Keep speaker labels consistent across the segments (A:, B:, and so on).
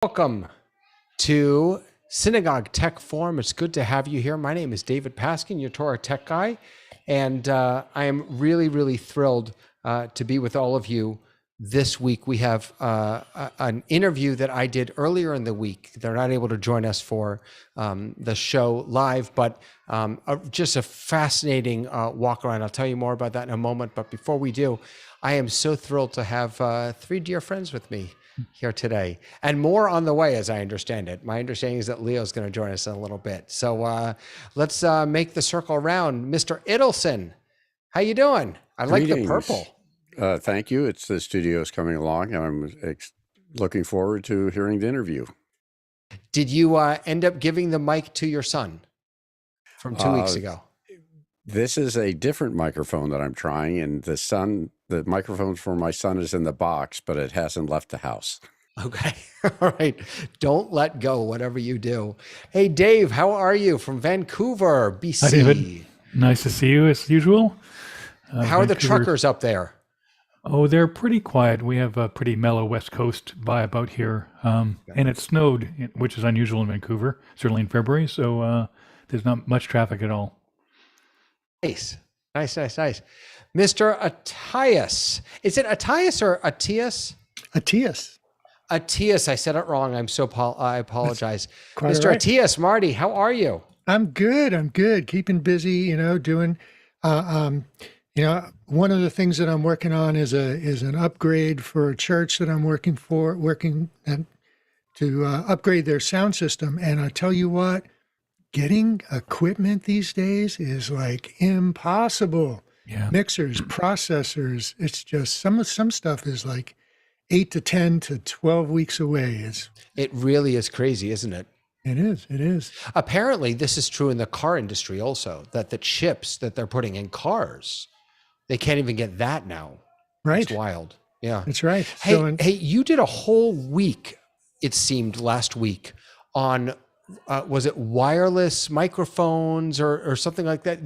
A: Welcome to Synagogue Tech Forum. It's good to have you here. My name is David Paskin, your Torah Tech guy, and I am really thrilled to be with all of you this week. We have an interview that I did earlier in the week. They're not able to join us for the show live, but just a fascinating walk around. I'll tell you more about that in a moment. But before we do, I am so thrilled to have three dear friends with me here today, and more on the way, as I understand it. My understanding is that Leo's going to join us in a little bit. So let's make the circle around. Mr. Idelson, how you doing? I like the purple.
B: Thank you. The studio's coming along, and I'm looking forward to hearing the interview.
A: Did you end up giving the mic to your son from 2 weeks ago?
B: This is a different microphone that I'm trying, and the microphone for my son is in the box, but it hasn't left the house.
A: Okay. All right. Don't let go, whatever you do. Hey, Dave, how are you from Vancouver, BC?
C: Hi, David. Nice to see you as usual.
A: How are the truckers up there?
C: Oh, they're pretty quiet. We have a pretty mellow West Coast vibe out here. And it snowed, which is unusual in Vancouver, certainly in February. So there's not much traffic at all.
A: Nice. Mr. Attias. Is it Attias or Attias?
D: Attias.
A: Attias. I said it wrong. I apologize.
D: Mr.
A: Right. Attias, Marty, how are you?
D: I'm good. Keeping busy, doing, one of the things that I'm working on is an upgrade for a church that I'm working to upgrade their sound system. And I tell you what, getting equipment these days is like impossible.
C: Yeah.
D: Mixers, processors. It's just some stuff is like 8 to 10 to 12 weeks away.
A: It really is crazy, isn't it?
D: It is.
A: Apparently, this is true in the car industry also, that the chips that they're putting in cars, they can't even get that now.
D: Right.
A: It's wild. Yeah.
D: That's right.
A: Hey, you did a whole week, it seemed, last week on was it wireless microphones or something like that?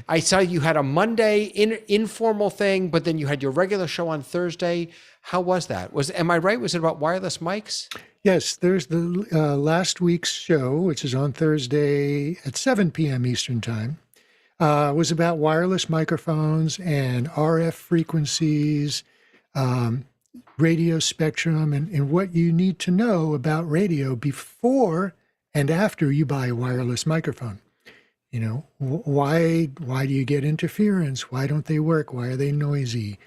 A: I saw you had a Monday informal thing, but then you had your regular show on Thursday. How was that? Am I right? Was it about wireless mics?
D: Yes, there's the last week's show, which is on Thursday at 7 p.m. Eastern Time, was about wireless microphones and RF frequencies, radio spectrum, and what you need to know about radio before and after you buy a wireless microphone. Why do you get interference? Why don't they work? Why are they noisy?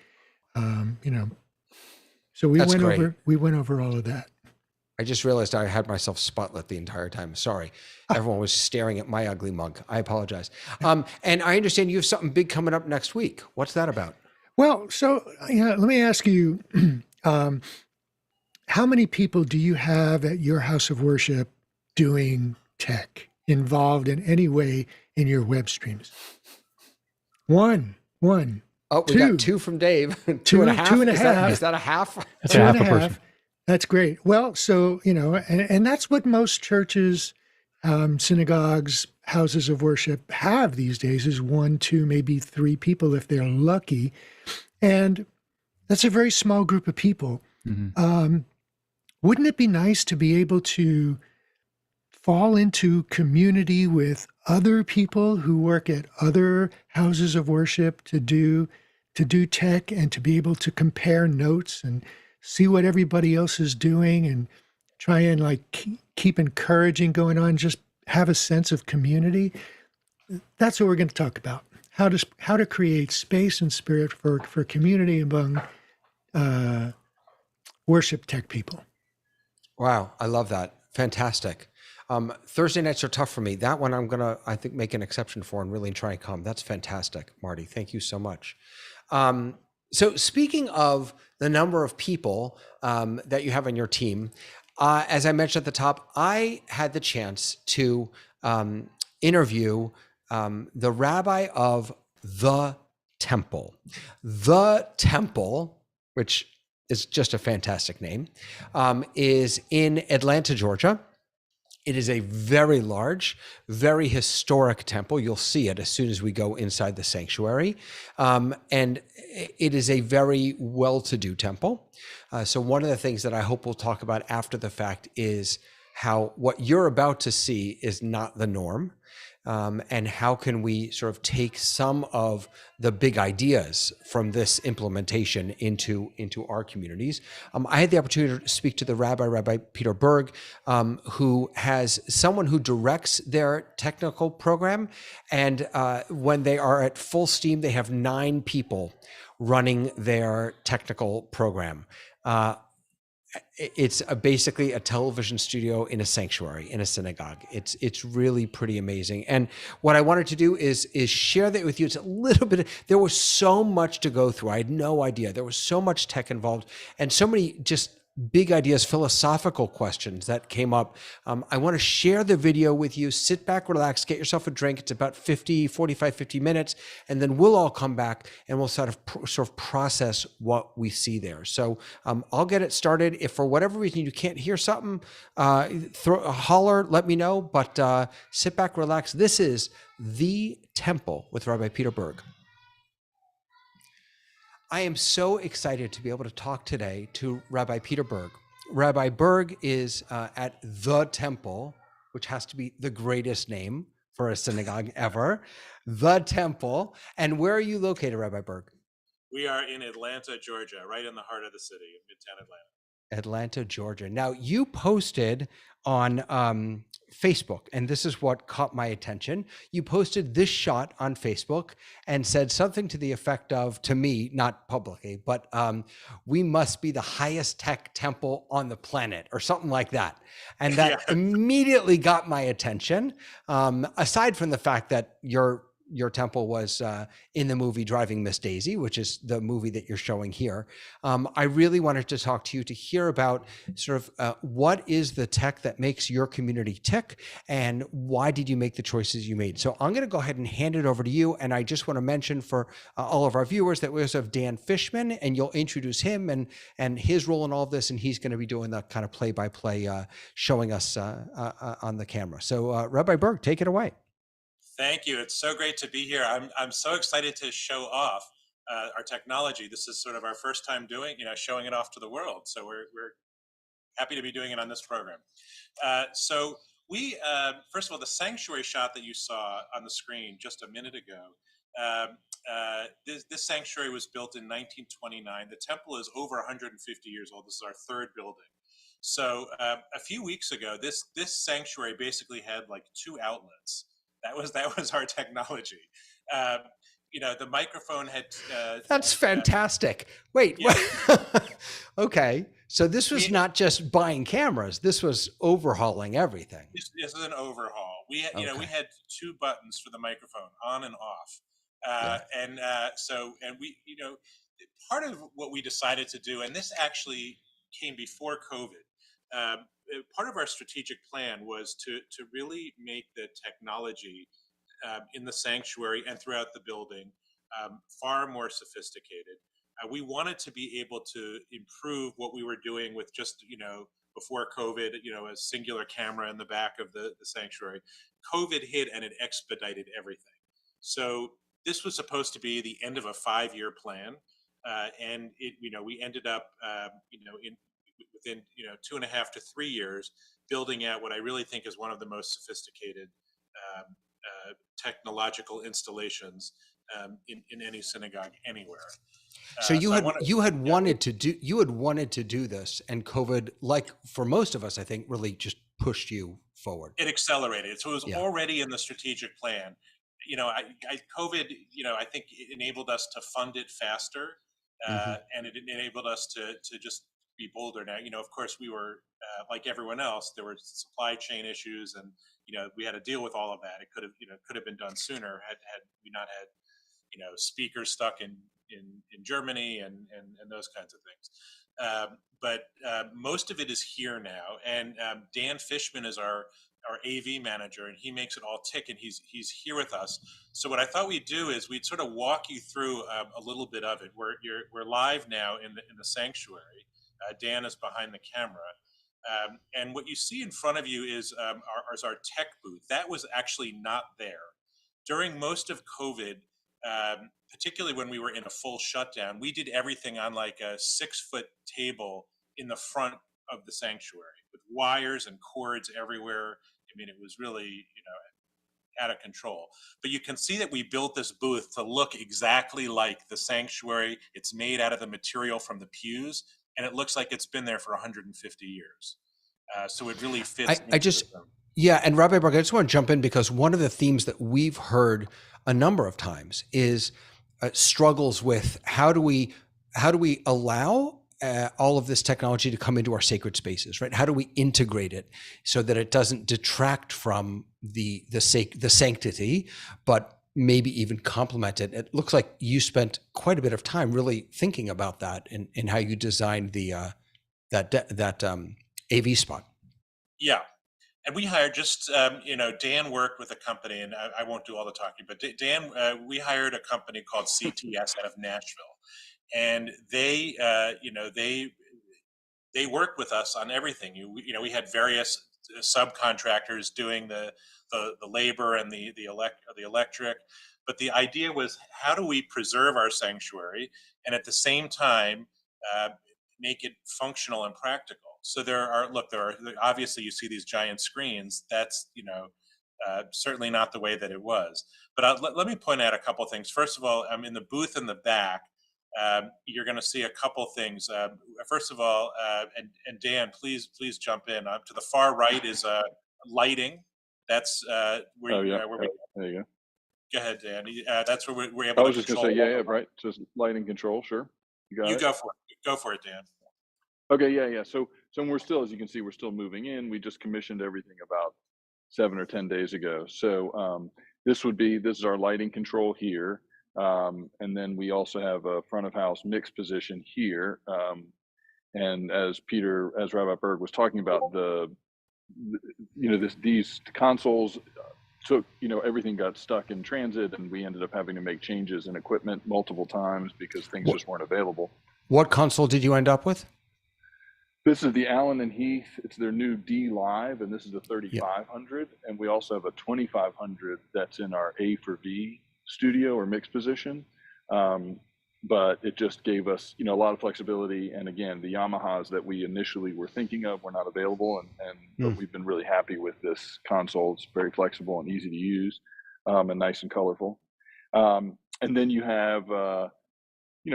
D: So we went over all of that.
A: I just realized I had myself spotlit the entire time. Sorry. Everyone was staring at my ugly mug. I apologize. And I understand you have something big coming up next week. What's that about?
D: Well, so let me ask you, how many people do you have at your house of worship doing tech, involved in any way in your web streams? One.
A: Oh, we got two from Dave. Two and a half. Is that a half?
C: That's a half a person.
D: That's great. Well, so, and that's what most churches, synagogues, houses of worship have these days is 1, 2, maybe 3 people if they're lucky. And that's a very small group of people. Mm-hmm. Wouldn't it be nice to be able to fall into community with other people who work at other houses of worship to do tech and to be able to compare notes and see what everybody else is doing and try and keep encouraging going on, just have a sense of community? That's what we're going to talk about. How to create space and spirit for community among worship tech people.
A: Wow. I love that. Fantastic. Thursday nights are tough for me. That one I'm going to, I think, make an exception for and really try and come. That's fantastic, Marty. Thank you so much. So speaking of the number of people that you have on your team, as I mentioned at the top, I had the chance to interview the rabbi of the temple. The temple, which is just a fantastic name, is in Atlanta, Georgia. It is a very large, very historic temple. You'll see it as soon as we go inside the sanctuary. And it is a very well-to-do temple. So one of the things that I hope we'll talk about after the fact is how what you're about to see is not the norm. And how can we sort of take some of the big ideas from this implementation into our communities? I had the opportunity to speak to the Rabbi Peter Berg, who has someone who directs their technical program, and when they are at full steam, they have 9 people running their technical program. It's basically a television studio in a sanctuary, in a synagogue. It's really pretty amazing. And what I wanted to do is share that with you. It's a little bit, there was so much to go through. I had no idea. There was so much tech involved and so many just big ideas, philosophical questions that came up. I want to share the video with you. Sit back, relax, get yourself a drink. It's about 50 minutes. And then we'll all come back and we'll sort of process what we see there. So I'll get it started. If for whatever reason you can't hear something, holler, let me know. But sit back, relax. This is The Temple with Rabbi Peter Berg. I am so excited to be able to talk today to Rabbi Peter Berg. Rabbi Berg is at The Temple, which has to be the greatest name for a synagogue ever. The Temple. And where are you located, Rabbi Berg?
E: We are in Atlanta, Georgia, right in the heart of the city, in Midtown Atlanta.
A: Atlanta, Georgia. Now, you posted on Facebook, and this is what caught my attention. You posted this shot on Facebook and said something to the effect of, to me, not publicly, but we must be the highest tech temple on the planet, or something like that. And that immediately got my attention, aside from the fact that your temple was in the movie Driving Miss Daisy, which is the movie that you're showing here. I really wanted to talk to you to hear about sort of what is the tech that makes your community tick, and why did you make the choices you made? So I'm going to go ahead and hand it over to you. And I just want to mention for all of our viewers that we also have Dan Fishman, and you'll introduce him and his role in all of this. And he's going to be doing the kind of play-by-play showing us on the camera. So Rabbi Berg, take it away.
E: Thank you. It's so great to be here. I'm so excited to show off our technology. This is sort of our first time showing it off to the world. So we're happy to be doing it on this program. So we, first of all, the sanctuary shot that you saw on the screen just a minute ago, this sanctuary was built in 1929. The temple is over 150 years old. This is our 3rd building. So a few weeks ago, this sanctuary basically had like 2 outlets. That was our technology. The microphone had.
A: That's fantastic. Wait.
E: Yeah.
A: Okay. So this was not just buying cameras. This was overhauling everything.
E: This is an overhaul. We had 2 buttons for the microphone, on and off. And we, part of what we decided to do, and this actually came before COVID. Part of our strategic plan was to really make the technology in the sanctuary and throughout the building far more sophisticated. We wanted to be able to improve what we were doing with just, before COVID, a singular camera in the back of the sanctuary. COVID hit and it expedited everything. So this was supposed to be the end of a 5-year plan. And we ended up, within 2.5 to 3 years, building out what I really think is one of the most sophisticated technological installations in any synagogue anywhere.
A: So you had wanted to do this, and COVID, like for most of us, I think, really just pushed you forward.
E: It accelerated. So it was already in the strategic plan. COVID, I think it enabled us to fund it faster, and it enabled us to just be bolder. Now, of course, we were like everyone else. There were supply chain issues, and we had to deal with all of that. It could have been done sooner had we not had speakers stuck in Germany and those kinds of things. But most of it is here now, and Dan Fishman is our AV manager, and he makes it all tick, and he's here with us. So what I thought we'd do is we'd sort of walk you through a little bit of it. We're live now in the sanctuary. Dan is behind the camera, And what you see in front of you is our tech booth. That was actually not there. During most of COVID, particularly when we were in a full shutdown, we did everything on like a 6-foot table in the front of the sanctuary with wires and cords everywhere. I mean, it was really, out of control. But you can see that we built this booth to look exactly like the sanctuary. It's made out of the material from the pews, and it looks like it's been there for 150 years. So it really fits
A: I
E: into
A: just,
E: the
A: yeah, and Rabbi Berg, I just want to jump in because one of the themes that we've heard a number of times is struggles with how do we allow all of this technology to come into our sacred spaces, right? How do we integrate it so that it doesn't detract from the sanctity, but maybe even complement it? It looks like you spent quite a bit of time really thinking about that in how you designed the that AV spot.
E: Yeah. And we hired Dan worked with a company, and I won't do all the talking, but Dan, we hired a company called CTS out of Nashville, and they worked with us on everything. We had various subcontractors doing the labor and the electric, but the idea was, how do we preserve our sanctuary and at the same time make it functional and practical? So there are obviously, you see these giant screens. That's certainly not the way that it was. But let me point out a couple of things. First of all, in the booth in the back, you're going to see a couple things. First of all, and Dan, please jump in. To the far right is lighting. That's where we.
F: There you go.
E: Go ahead, Dan. That's where we're able.
F: I was just going to say, yeah, right. Just lighting control, sure. You got it.
E: Go for it. Go for it, Dan.
F: Okay, yeah. So we're still, as you can see, we're still moving in. We just commissioned everything about 7 or 10 days ago. So this is our lighting control here. And then we also have a front of house mix position here. And as Rabbi Berg was talking about, these consoles took, everything got stuck in transit, and we ended up having to make changes in equipment multiple times because things just weren't available.
A: What console did you end up with?
F: This is the Allen and Heath. It's their new D Live, and this is the 3500. And we also have a 2500 that's in our A for V studio or mix position. But it just gave us, a lot of flexibility. And again, the Yamahas that we initially were thinking of were not available. But we've been really happy with this console. It's very flexible and easy to use, and nice and colorful. And then you have, a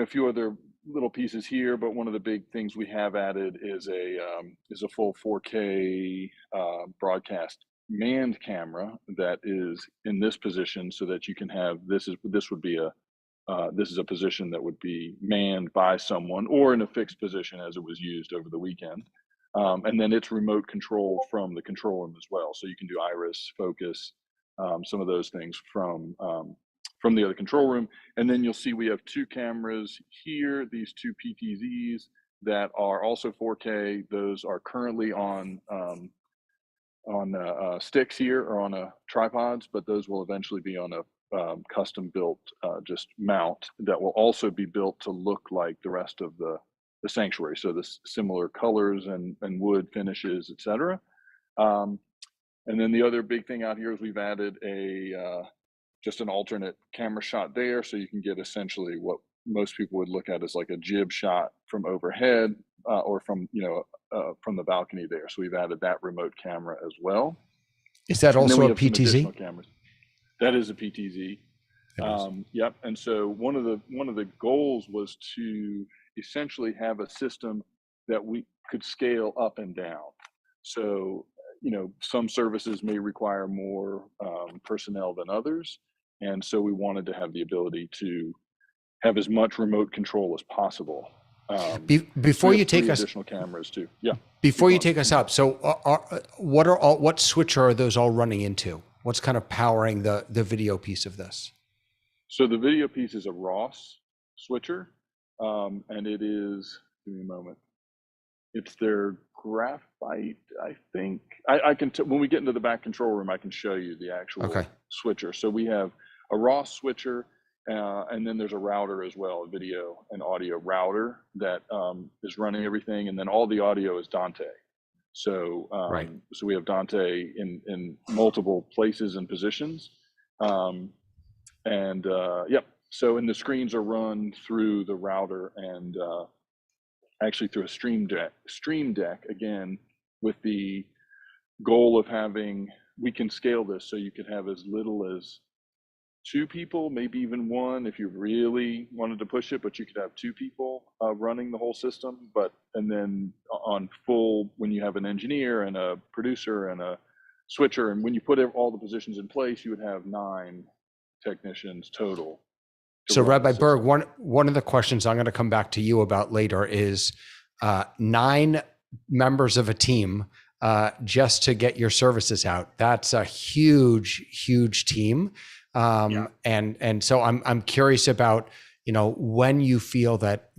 F: few other little pieces here, but one of the big things we have added is a full 4K broadcast manned camera that is in this position, so that you can have this is a position that would be manned by someone or in a fixed position as it was used over the weekend, and then it's remote control from the control room as well, so you can do iris, focus, some of those things from the other control room. And then you'll see we have 2 cameras here, these 2 PTZs that are also 4K. Those are currently on sticks here or on tripods, but those will eventually be on a custom built just mount that will also be built to look like the rest of the sanctuary. So the similar colors and wood finishes, etc. And then the other big thing out here is we've added just an alternate camera shot there, so you can get essentially what most people would look at as like a jib shot from overhead, or from the balcony there. So we've added that remote camera as well.
A: Is that also a PTZ?
F: Cameras. That is a PTZ. Yep. And so one of the goals was to essentially have a system that we could scale up and down. So some services may require more personnel than others. And so we wanted to have the ability to have as much remote control as possible.
A: Before you take us
F: additional cameras too. Yeah.
A: Before you take us up, so what switcher are those all running into? What's kind of powering the video piece of this?
F: So the video piece is a Ross switcher, and it is. Give me a moment. It's their graphite, I think. I can when we get into the back control room, I can show you the actual switcher. So we have a Ross switcher, and then there's a router as well, a video and audio router that is running everything, and then all the audio is Dante. So
A: Right.
F: so we have Dante in multiple places and positions, and yep. So and the screens are run through the router and actually through a Stream Deck again, with the goal of having, we can scale this so you could have as little as 2 people, maybe even one if you really wanted to push it, but you could have 2 people running the whole system. And then on full, when you have an engineer and a producer and a switcher, and when you put all the positions in place, you would have 9 technicians total.
A: So Rabbi Berg, one of the questions I'm going to come back to you about later is 9 members of a team just to get your services out. That's a huge, huge team. And so I'm curious about, when you feel that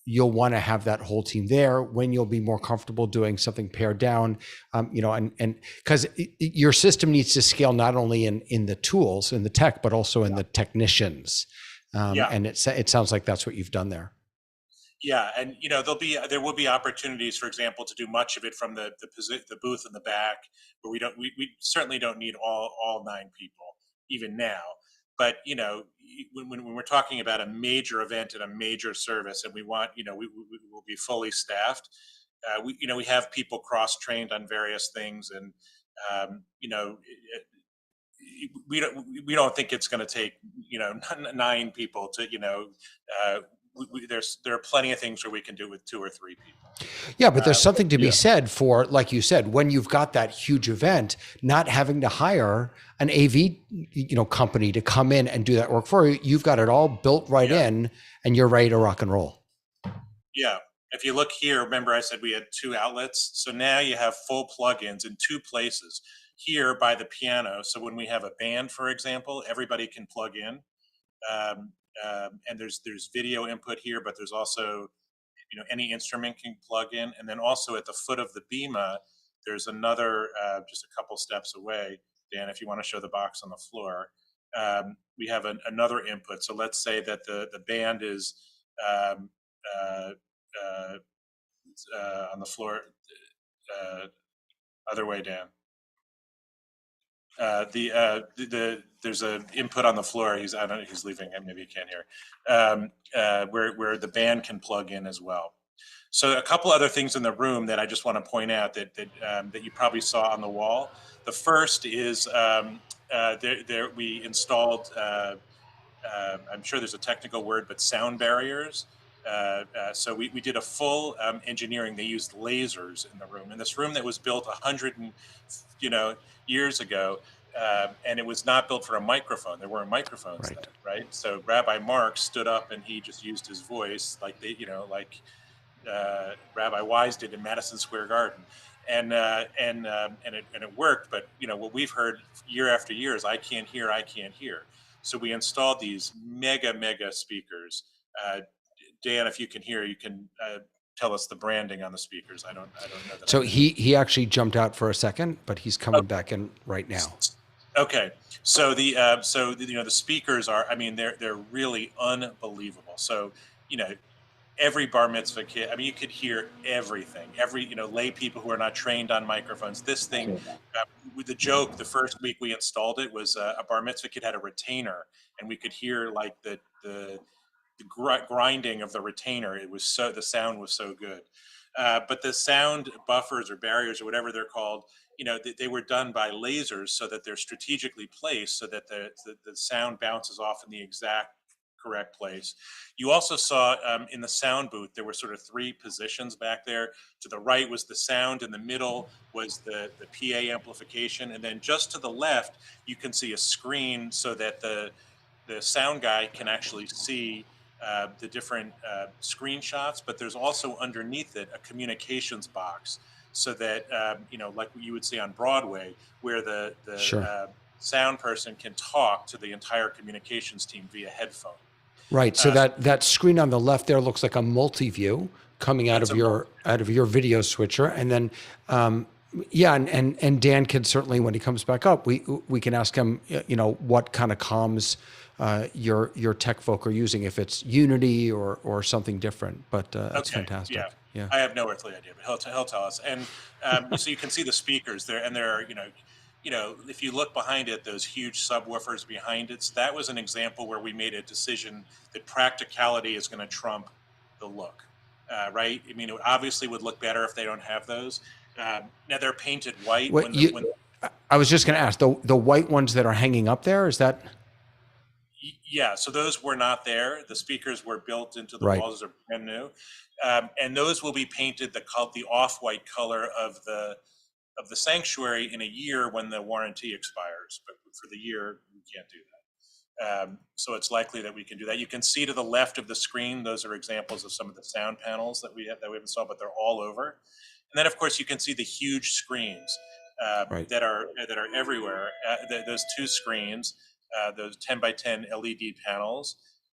A: you'll want to have that whole team there, when you'll be more comfortable doing something pared down, and because your system needs to scale not only in the tools, in the tech, but also in the technicians. And it sounds like that's what you've done there.
E: Yeah, and there will be opportunities, for example, to do much of it from the booth in the back, where we certainly don't need all 9 people even now. But when we're talking about a major event and a major service, and we want we will be fully staffed. We have people cross-trained on various things, and we don't think it's going to take 9 people to there are plenty of things where we can do with 2 or 3 people.
A: Yeah, but there's something to be said for, like you said, when you've got that huge event, not having to hire an AV company to come in and do that work for you. You've got it all built right in, and you're ready to rock and roll.
E: Yeah. If you look here, remember I said we had 2 outlets. So now you have full plugins in 2 places. Here by the piano. So when we have a band, for example, everybody can plug in. And there's video input here, but there's also, any instrument can plug in. And then also at the foot of the bema, there's another, just a couple steps away. Dan, if you want to show the box on the floor, we have another input. So let's say that the band is on the floor, other way, Dan. There's an input on the floor. He's leaving. Maybe he can't hear. Where the band can plug in as well. So a couple other things in the room that I just want to point out that you probably saw on the wall. The first is we installed. I'm sure there's a technical word, but sound barriers. So we did a full engineering. They used lasers in the room. In this room that was built 100 years ago, and it was not built for a microphone. There weren't microphones then, right? So Rabbi Mark stood up and he just used his voice like Rabbi Wise did in Madison Square Garden, and it worked. But what we've heard year after year is I can't hear. So we installed these mega speakers. Dan, if you can hear, you can tell us the branding on the speakers. I don't know that.
A: So he actually jumped out for a second, but he's coming back in right now.
E: Okay. So the speakers are, they're really unbelievable. So, every bar mitzvah kid, you could hear everything. Every, lay people who are not trained on microphones. This thing, with the joke, the first week we installed it was a bar mitzvah kid had a retainer, and we could hear like the grinding of the retainer. The sound was so good. But the sound buffers or barriers or whatever they're called, they were done by lasers so that they're strategically placed so that the sound bounces off in the exact correct place. You also saw in the sound booth, there were sort of 3 positions back there. To the right was the sound, in the middle was the PA amplification, and then just to the left, you can see a screen so that the sound guy can actually see the different screenshots, but there's also underneath it a communications box so that, like you would see on Broadway, where the sound person can talk to the entire communications team via headphone.
A: Right. So that screen on the left there looks like a multi-view coming out of your video switcher. And then, and Dan can certainly, when he comes back up, we can ask him, what kind of comms your tech folk are using, if it's Unity or something different. But that's fantastic.
E: Yeah.
A: Yeah.
E: I have no earthly idea, but he'll tell us. And so you can see the speakers there, and there are, if you look behind it, those huge subwoofers behind it. So that was an example where we made a decision that practicality is going to trump the look, right? I mean, it obviously would look better if they don't have those. Now they're painted white
A: What
E: when
A: I was just going to ask, the white ones that are hanging up there, is that
E: yeah, so those were not there. The speakers were built into the
A: right?
E: walls; those are brand new, and those will be painted the off-white color of the sanctuary in a year when the warranty expires. But for the year, we can't do that. So it's likely that we can do that. You can see to the left of the screen; those are examples of some of the sound panels that we have installed, but they're all over. And then, of course, you can see the huge screens
A: Right.
E: that are everywhere. Those two screens, those 10 by 10 LED panels,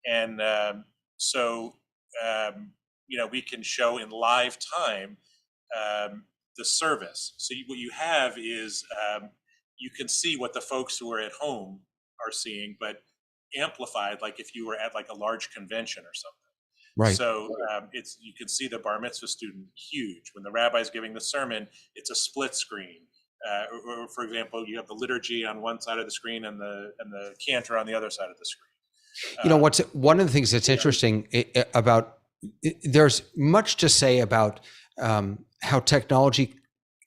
E: and so we can show in live time the service. So what you have is you can see what the folks who are at home are seeing, but amplified, like if you were at like a large convention or something.
A: Right.
E: So you can see the bar mitzvah student huge. When the rabbi's giving the sermon, it's a split screen. Or for example, you have the liturgy on one side of the screen and the cantor on the other side of the screen.
A: What's one of the things that's interesting about there's much to say about how technology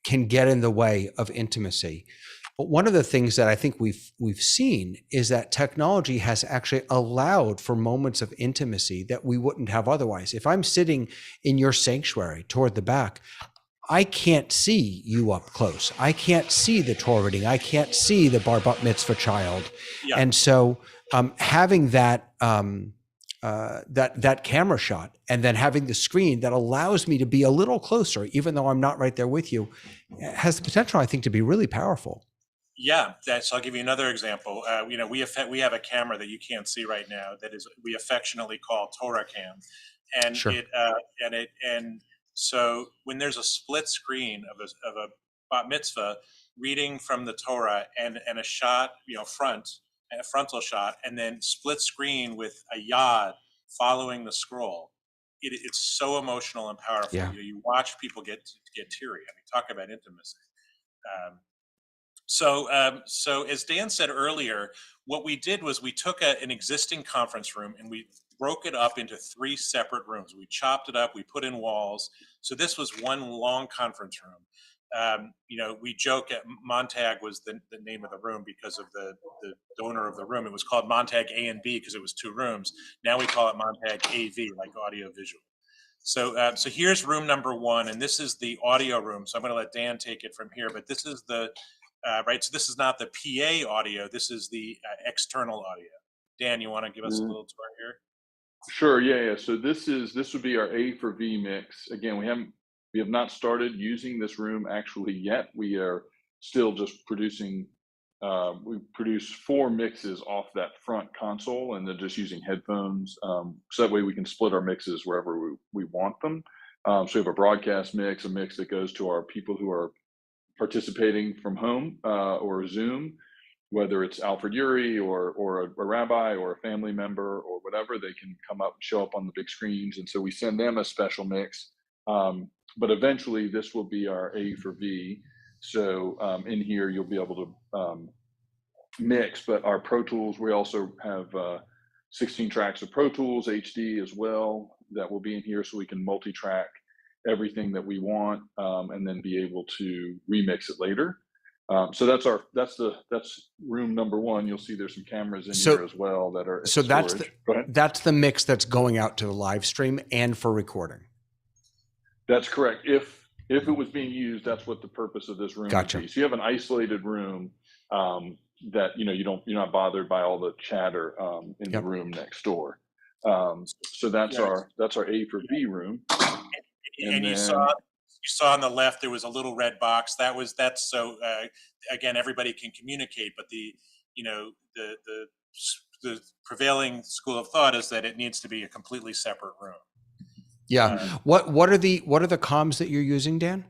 A: can get in the way of intimacy. But one of the things that I think we've seen is that technology has actually allowed for moments of intimacy that we wouldn't have otherwise. If I'm sitting in your sanctuary toward the back, I can't see you up close. I can't see the Torah reading. I can't see the bar mitzvah child.
E: Yeah.
A: And so having that that camera shot and then having the screen that allows me to be a little closer, even though I'm not right there with you, has the potential, I think, to be really powerful.
E: Yeah, so I'll give you another example. We have a camera that you can't see right now that we affectionately call Torah Cam, and
A: Sure.
E: so when there's a split screen of a bat mitzvah reading from the Torah and a shot, a frontal shot, and then split screen with a yad following the scroll, it's so emotional and powerful.
A: Yeah.
E: You watch people get teary. I mean, talk about intimacy. So as Dan said earlier, what we did was we took an existing conference room and we broke it up into 3 separate rooms. We chopped it up, we put in walls. So this was one long conference room. We joke at Montag was the name of the room because of the donor of the room. It was called Montag A and B because it was 2 rooms. Now we call it Montag AV, like audio visual. So here's room number 1, and this is the audio room. So I'm going to let Dan take it from here, but this is the right. So this is not the PA audio. This is the external audio. Dan, you want to give us a little tour here?
F: Sure. Yeah. So this would be our A for V mix. Again, we have not started using this room actually yet. We are still just producing. We produce 4 mixes off that front console, and then just using headphones. So that way we can split our mixes wherever we want them. So we have a broadcast mix, a mix that goes to our people who are participating from home or Zoom, whether it's Alfred Uri or a rabbi or a family member or whatever, they can come up and show up on the big screens. And so we send them a special mix. But eventually this will be our A for V. So in here, you'll be able to mix, but our Pro Tools, we also have 16 tracks of Pro Tools HD as well that will be in here, so we can multi-track everything that we want and then be able to remix it later. So that's room number 1. You'll see there's some cameras in here as well that are
A: so
F: storage.
A: that's the mix that's going out to the live stream and for recording.
F: That's correct. If it was being used, that's what the purpose of this room
A: Gotcha.
F: would be. So you have an isolated room that you're not bothered by all the chatter in the room next door. So that's our A for B room.
E: And you saw on the left there was a little red box. That's so again, everybody can communicate, but the prevailing school of thought is that it needs to be a completely separate room.
A: Yeah. What are the comms that you're using, Dan?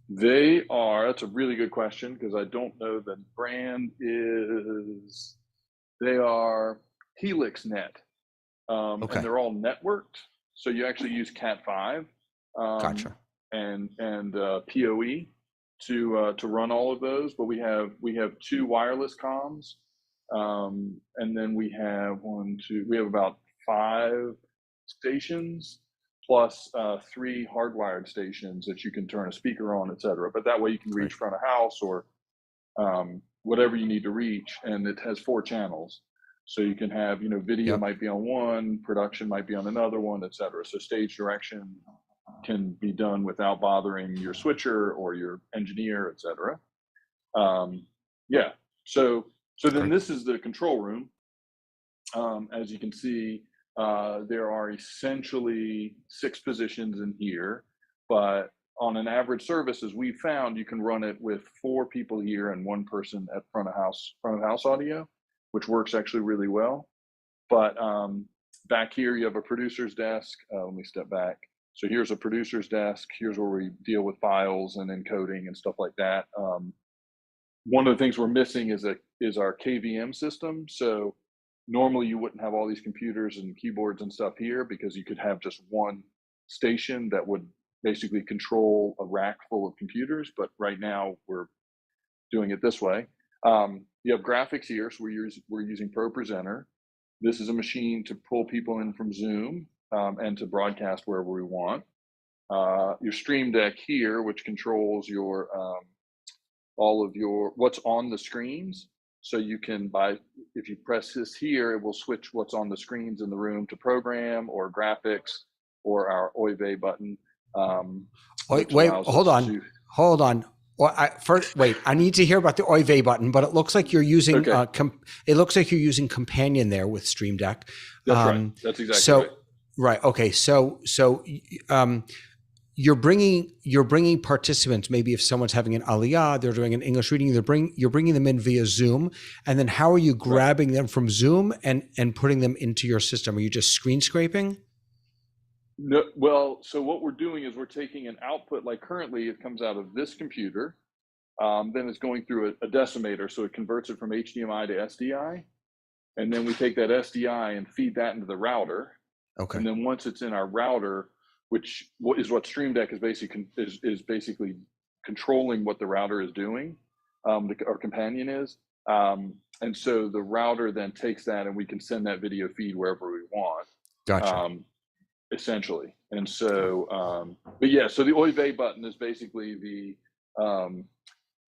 F: That's a really good question because I don't know the brand they are HelixNet. And they're all networked. So you actually use Cat5.
A: Gotcha.
F: and PoE to run all of those. But we have 2 wireless comms, and then we have about 5 stations plus 3 hardwired stations that you can turn a speaker on, etc. But that way you can reach front of house or whatever you need to reach, and it has 4 channels. So you can have, video might be on one, production might be on another one, etc. So stage direction can be done without bothering your switcher or your engineer, etc. Yeah. So then this is the control room. As you can see, there are essentially 6 positions in here, but on an average service, as we found, you can run it with 4 people here and 1 person at front of house audio, which works actually really well. But back here, you have a producer's desk. Let me step back. So here's a producer's desk. Here's where we deal with files and encoding and stuff like that. One of the things we're missing is our KVM system. So normally you wouldn't have all these computers and keyboards and stuff here because you could have just one station that would basically control a rack full of computers. But right now we're doing it this way. You have graphics here. So we're using ProPresenter. This is a machine to pull people in from Zoom and to broadcast wherever we want. Your Stream Deck here, which controls your all of your what's on the screens. So you can if you press this here, it will switch what's on the screens in the room to program or graphics or our Oive button.
A: Wait, hold on. Well, I need to hear about the Oive button, but it looks like you're using it looks like you're using Companion there with Stream Deck.
F: That's right. That's exactly right.
A: Right. Okay. So you're bringing participants. Maybe if someone's having an aliyah, they're doing an English reading. You're bringing them in via Zoom, and then how are you grabbing them from Zoom and putting them into your system? Are you just screen scraping?
F: No, well, so what we're doing is we're taking an output, like currently it comes out of this computer, then it's going through a decimator, so it converts it from HDMI to SDI, and then we take that SDI and feed that into the router. Okay. And then once it's in our router, which is what Stream Deck is basically controlling what the router is doing, our Companion is, and so the router then takes that and we can send that video feed wherever we want.
A: Gotcha.
F: Essentially. And so, but yeah, so the Oive button is basically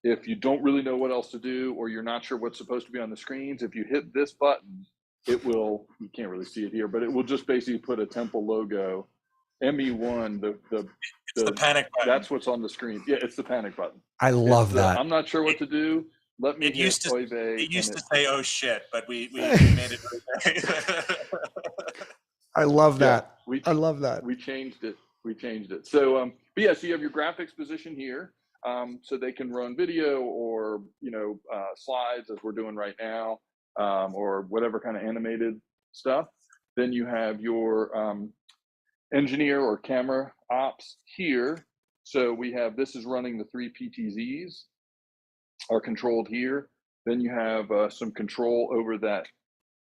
F: if you don't really know what else to do, or you're not sure what's supposed to be on the screens, if you hit this button, it will, you can't really see it here, but it will just basically put a Temple logo, ME1, the
E: panic button.
F: That's what's on the screen. Yeah, it's the panic button.
A: I love that.
F: I'm not sure what to do. Let me hit Oive.
E: It used to say, oh shit, but we made it really
A: I love that. I love that.
F: We changed it. So, but yeah, so you have your graphics position here, so they can run video or slides as we're doing right now, or whatever kind of animated stuff. Then you have your engineer or camera ops here. So this is running the 3 PTZs are controlled here. Then you have some control over that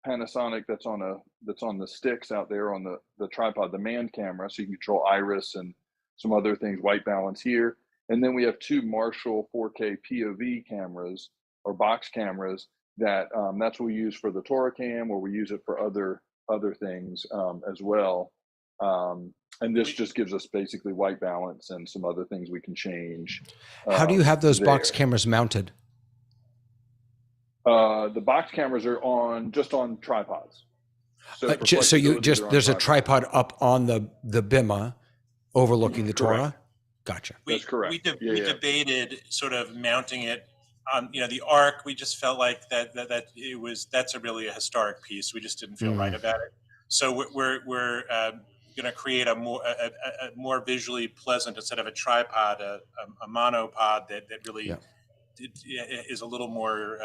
F: Panasonic that's on the sticks out there on the tripod, the manned camera, so you can control iris and some other things, white balance here. And then we have 2 Marshall 4K POV cameras or box cameras that's what we use for the Torah Cam, or we use it for other things as well. And this just gives us basically white balance and some other things we can change.
A: How do you have those box cameras mounted?
F: The box cameras are just on tripods.
A: So there's a tripod up on the bima overlooking the Torah. Gotcha.
F: That's correct.
E: We debated sort of mounting it on the Ark. We just felt like that's really a historic piece. We just didn't feel right about it. So we're going to create a more visually pleasant, instead of a tripod, a monopod that really is a little more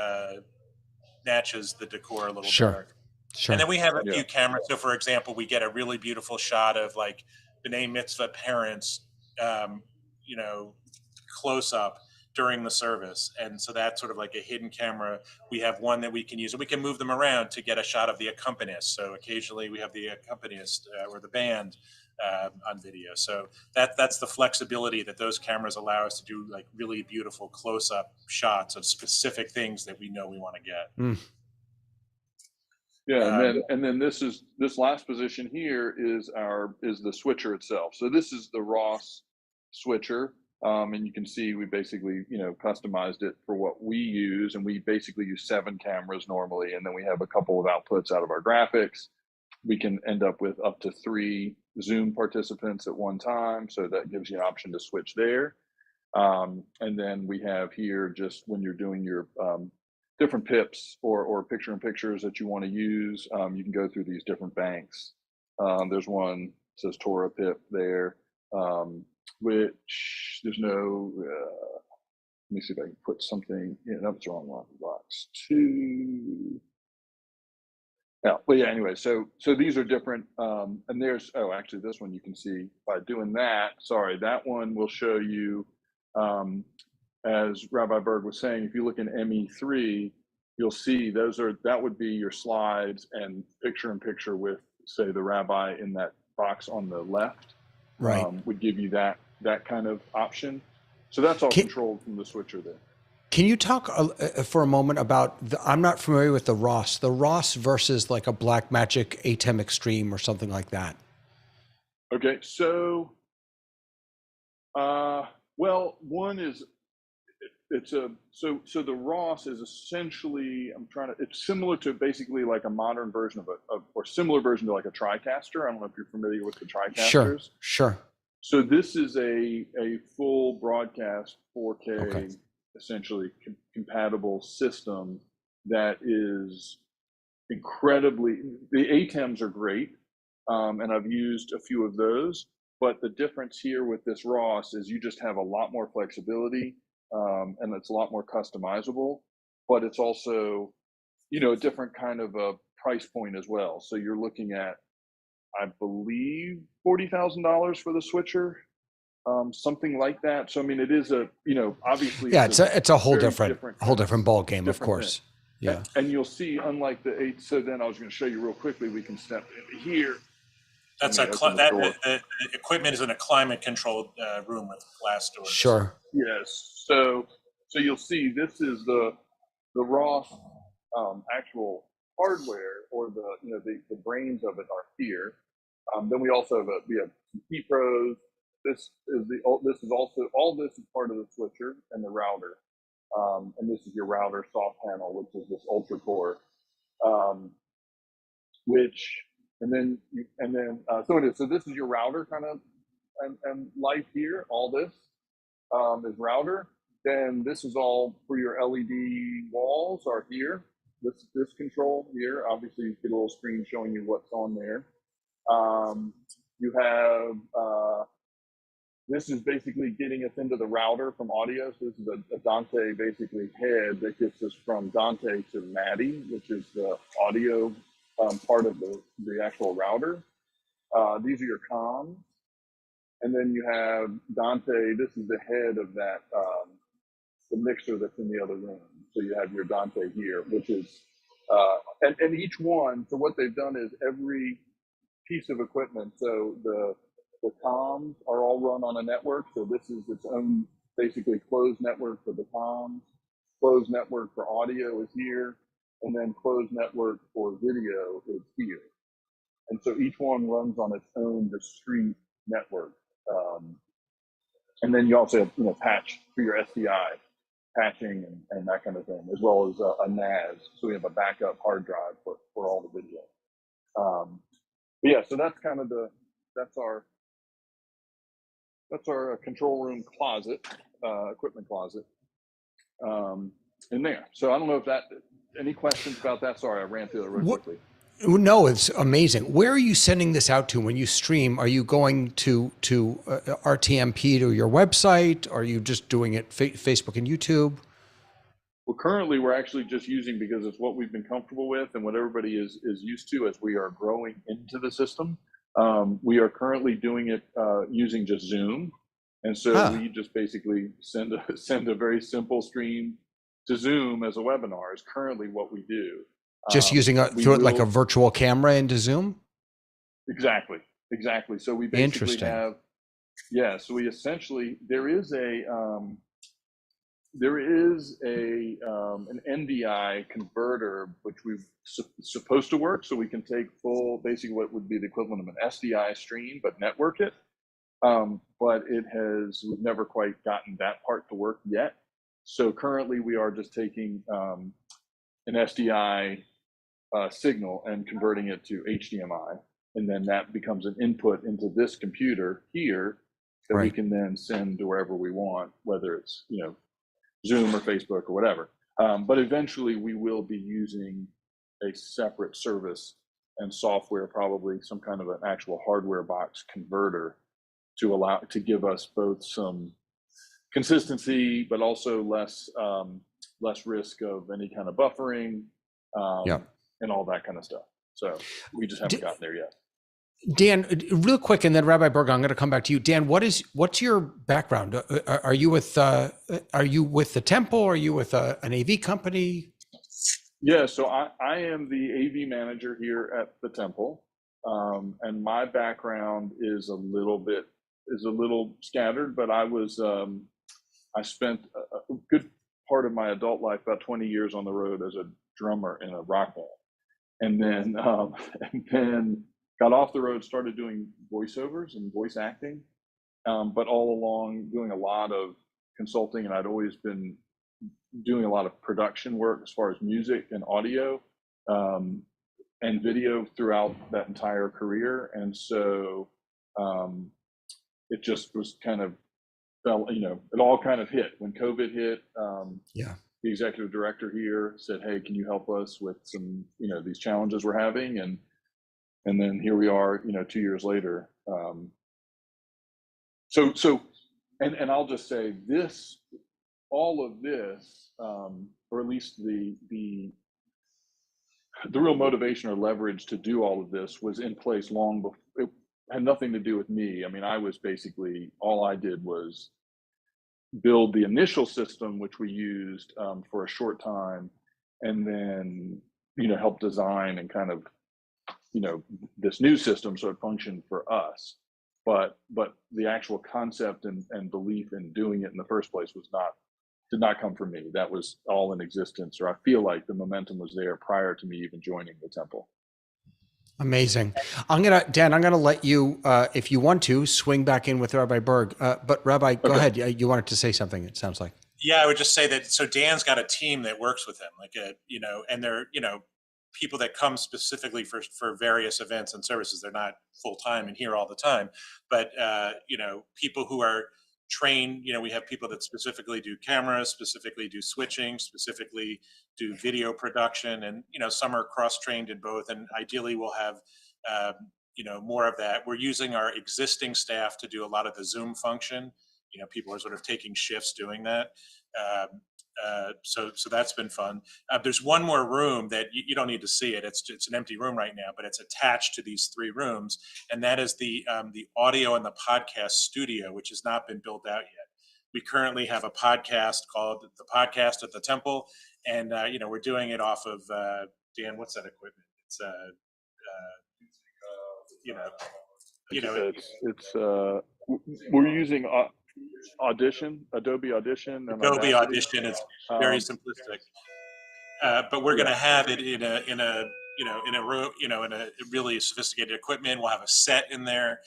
E: matches the decor a little better. Sure. And then we have a few cameras. So, for example, we get a really beautiful shot of like B'nai Mitzvah parents, close up during the service, and so that's sort of like a hidden camera. We have one that we can use, and we can move them around to get a shot of the accompanist. So occasionally we have the accompanist or the band on video. So that's the flexibility that those cameras allow us to do, like really beautiful close-up shots of specific things that we know we want to get.
A: Mm.
F: Yeah, and then this last position here is the switcher itself. So this is the Ross switcher, and you can see we basically customized it for what we use, and we basically use 7 cameras normally, and then we have a couple of outputs out of our graphics. We can end up with up to 3 Zoom participants at one time, so that gives you an option to switch there. And then we have here, just when you're doing your different pips or picture-in-pictures that you want to use, you can go through these different banks. There's one that says Torah pip there, which there's no, let me see if I can put something, that was the wrong one, box 2. Yeah, well, yeah, anyway, so these are different, and there's, actually this one you can see by doing that, that one will show you, as Rabbi Berg was saying, if you look in ME3, you'll see that would be your slides and picture-in-picture with, say, the rabbi in that box on the left,
A: Right.
F: Would give you that kind of option. So that's all controlled from the switcher there.
A: Can you talk for a moment about I'm not familiar with the Ross versus like a Blackmagic ATEM Extreme or something like that.
F: Okay, so, well, one is, so the Ross is essentially, it's similar to basically like a modern version of or similar version to like a TriCaster. I don't know if you're familiar with the TriCasters.
A: Sure.
F: So this is a full broadcast 4K,
A: Okay.
F: essentially compatible system that is incredibly, the ATEMs are great, and I've used a few of those, but the difference here with this Ross is you just have a lot more flexibility, and it's a lot more customizable, but it's also, a different kind of a price point as well. So you're looking at, I believe, $40,000 for the switcher, something like that. So I mean, it is obviously,
A: Yeah, it's a whole different ball game, of
F: different
A: course.
F: thing.
A: Yeah.
F: And you'll see, unlike the 8. So then I was going to show you real quickly. We can step into here.
E: That's the equipment is in a climate-controlled room with glass doors.
A: Sure.
F: Yes. So you'll see this is the Ross actual hardware, or the brains of it are here. Then we also have some key pros. This is also, all this is part of the switcher and the router. And this is your router soft panel, which is this ultra core, so this is your router kind of, and life here. All this is router. Then this is all for your LED walls are here. This control here, obviously you get a little screen showing you what's on there. You have, this is basically getting us into the router from audio. So this is a Dante basically head that gets us from Dante to Maddie, which is the audio part of the actual router. These are your comms. And then you have Dante, this is the head of that, the mixer that's in the other room. So you have your Dante here, which is, and each one, so what they've done is every piece of equipment, so the comms are all run on a network. So this is its own basically closed network for the comms, closed network for audio is here, and then closed network for video is here. And so each one runs on its own discrete network. And then you also have, patch for your SDI, patching and that kind of thing, as well as a NAS. So we have a backup hard drive for all the video. But yeah, so that's kind of that's our control room closet, equipment closet, in there. So I don't know if any questions about that? Sorry, I ran through that real quickly.
A: No, it's amazing. Where are you sending this out to when you stream? Are you going to RTMP to your website? Are you just doing it Facebook and YouTube?
F: Well, currently we're actually just using, because it's what we've been comfortable with and what everybody is used to as we are growing into the system. We are currently doing it using just Zoom, and so we just basically send a very simple stream to Zoom as a webinar. Is currently what we do.
A: Just using like a virtual camera into Zoom?
F: Exactly. exactly. So we basically
A: Interesting.
F: have, yeah. So we essentially there is an NDI converter which we've supposed to work, so we can take full, basically what would be the equivalent of an SDI stream, but network it. But we've never quite gotten that part to work yet. So currently we are just taking an SDI signal and converting it to HDMI, and then that becomes an input into this computer here that we
A: Right.
F: can then send to wherever we want, whether it's Zoom or Facebook or whatever. But eventually we will be using a separate service and software, probably some kind of an actual hardware box converter to give us both some consistency, but also less risk of any kind of buffering,
A: Yeah.
F: and all that kind of stuff. So we just haven't gotten there yet.
A: Dan, real quick, and then Rabbi Berger, I'm going to come back to you. Dan, what's your background? Are you with the temple? Or are you with an AV company?
F: Yeah, so I am the AV manager here at the temple, and my background is a little scattered, but I spent a good part of my adult life, about 20 years on the road as a drummer in a rock band, and then got off the road, started doing voiceovers and voice acting, but all along doing a lot of consulting, and I'd always been doing a lot of production work as far as music and audio and video throughout that entire career. And so it just was kind of it all kind of hit when COVID hit. The executive director here said, "Hey, can you help us with some, these challenges we're having?" And then here we are, 2 years later. And I'll just say all of this, or at least the real motivation or leverage to do all of this was in place long before. It had nothing to do with me. I mean, I was basically, all I did was build the initial system, which we used for a short time, and then, help design and kind of, this new system so it functioned for us. But the actual concept and belief in doing it in the first place did not come from me. That was all in existence, or I feel like the momentum was there prior to me even joining the temple.
A: Amazing. Dan, I'm gonna let you, if you want to, swing back in with Rabbi Berg. But Rabbi, go ahead. You wanted to say something, it sounds like.
E: Yeah, I would just say that. So Dan's got a team that works with him, and they're, people that come specifically for various events and services. They're not full time and here all the time, but people who are trained. We have people that specifically do cameras, specifically do switching, specifically do video production, and some are cross trained in both. And ideally, we'll have more of that. We're using our existing staff to do a lot of the Zoom function. People are sort of taking shifts doing that. So that's been fun. There's one more room that you don't need to see it. It's an empty room right now, but it's attached to these 3 rooms, and that is the audio and the podcast studio, which has not been built out yet. We currently have a podcast called The Podcast at the Temple, and we're doing it off of Dan. What's that equipment? It's
F: we're using Adobe Audition, and
E: Adobe
F: Audacity.
E: Audition is very simplistic, but we're going to have it in a room, in a really sophisticated equipment. We'll have a set in there,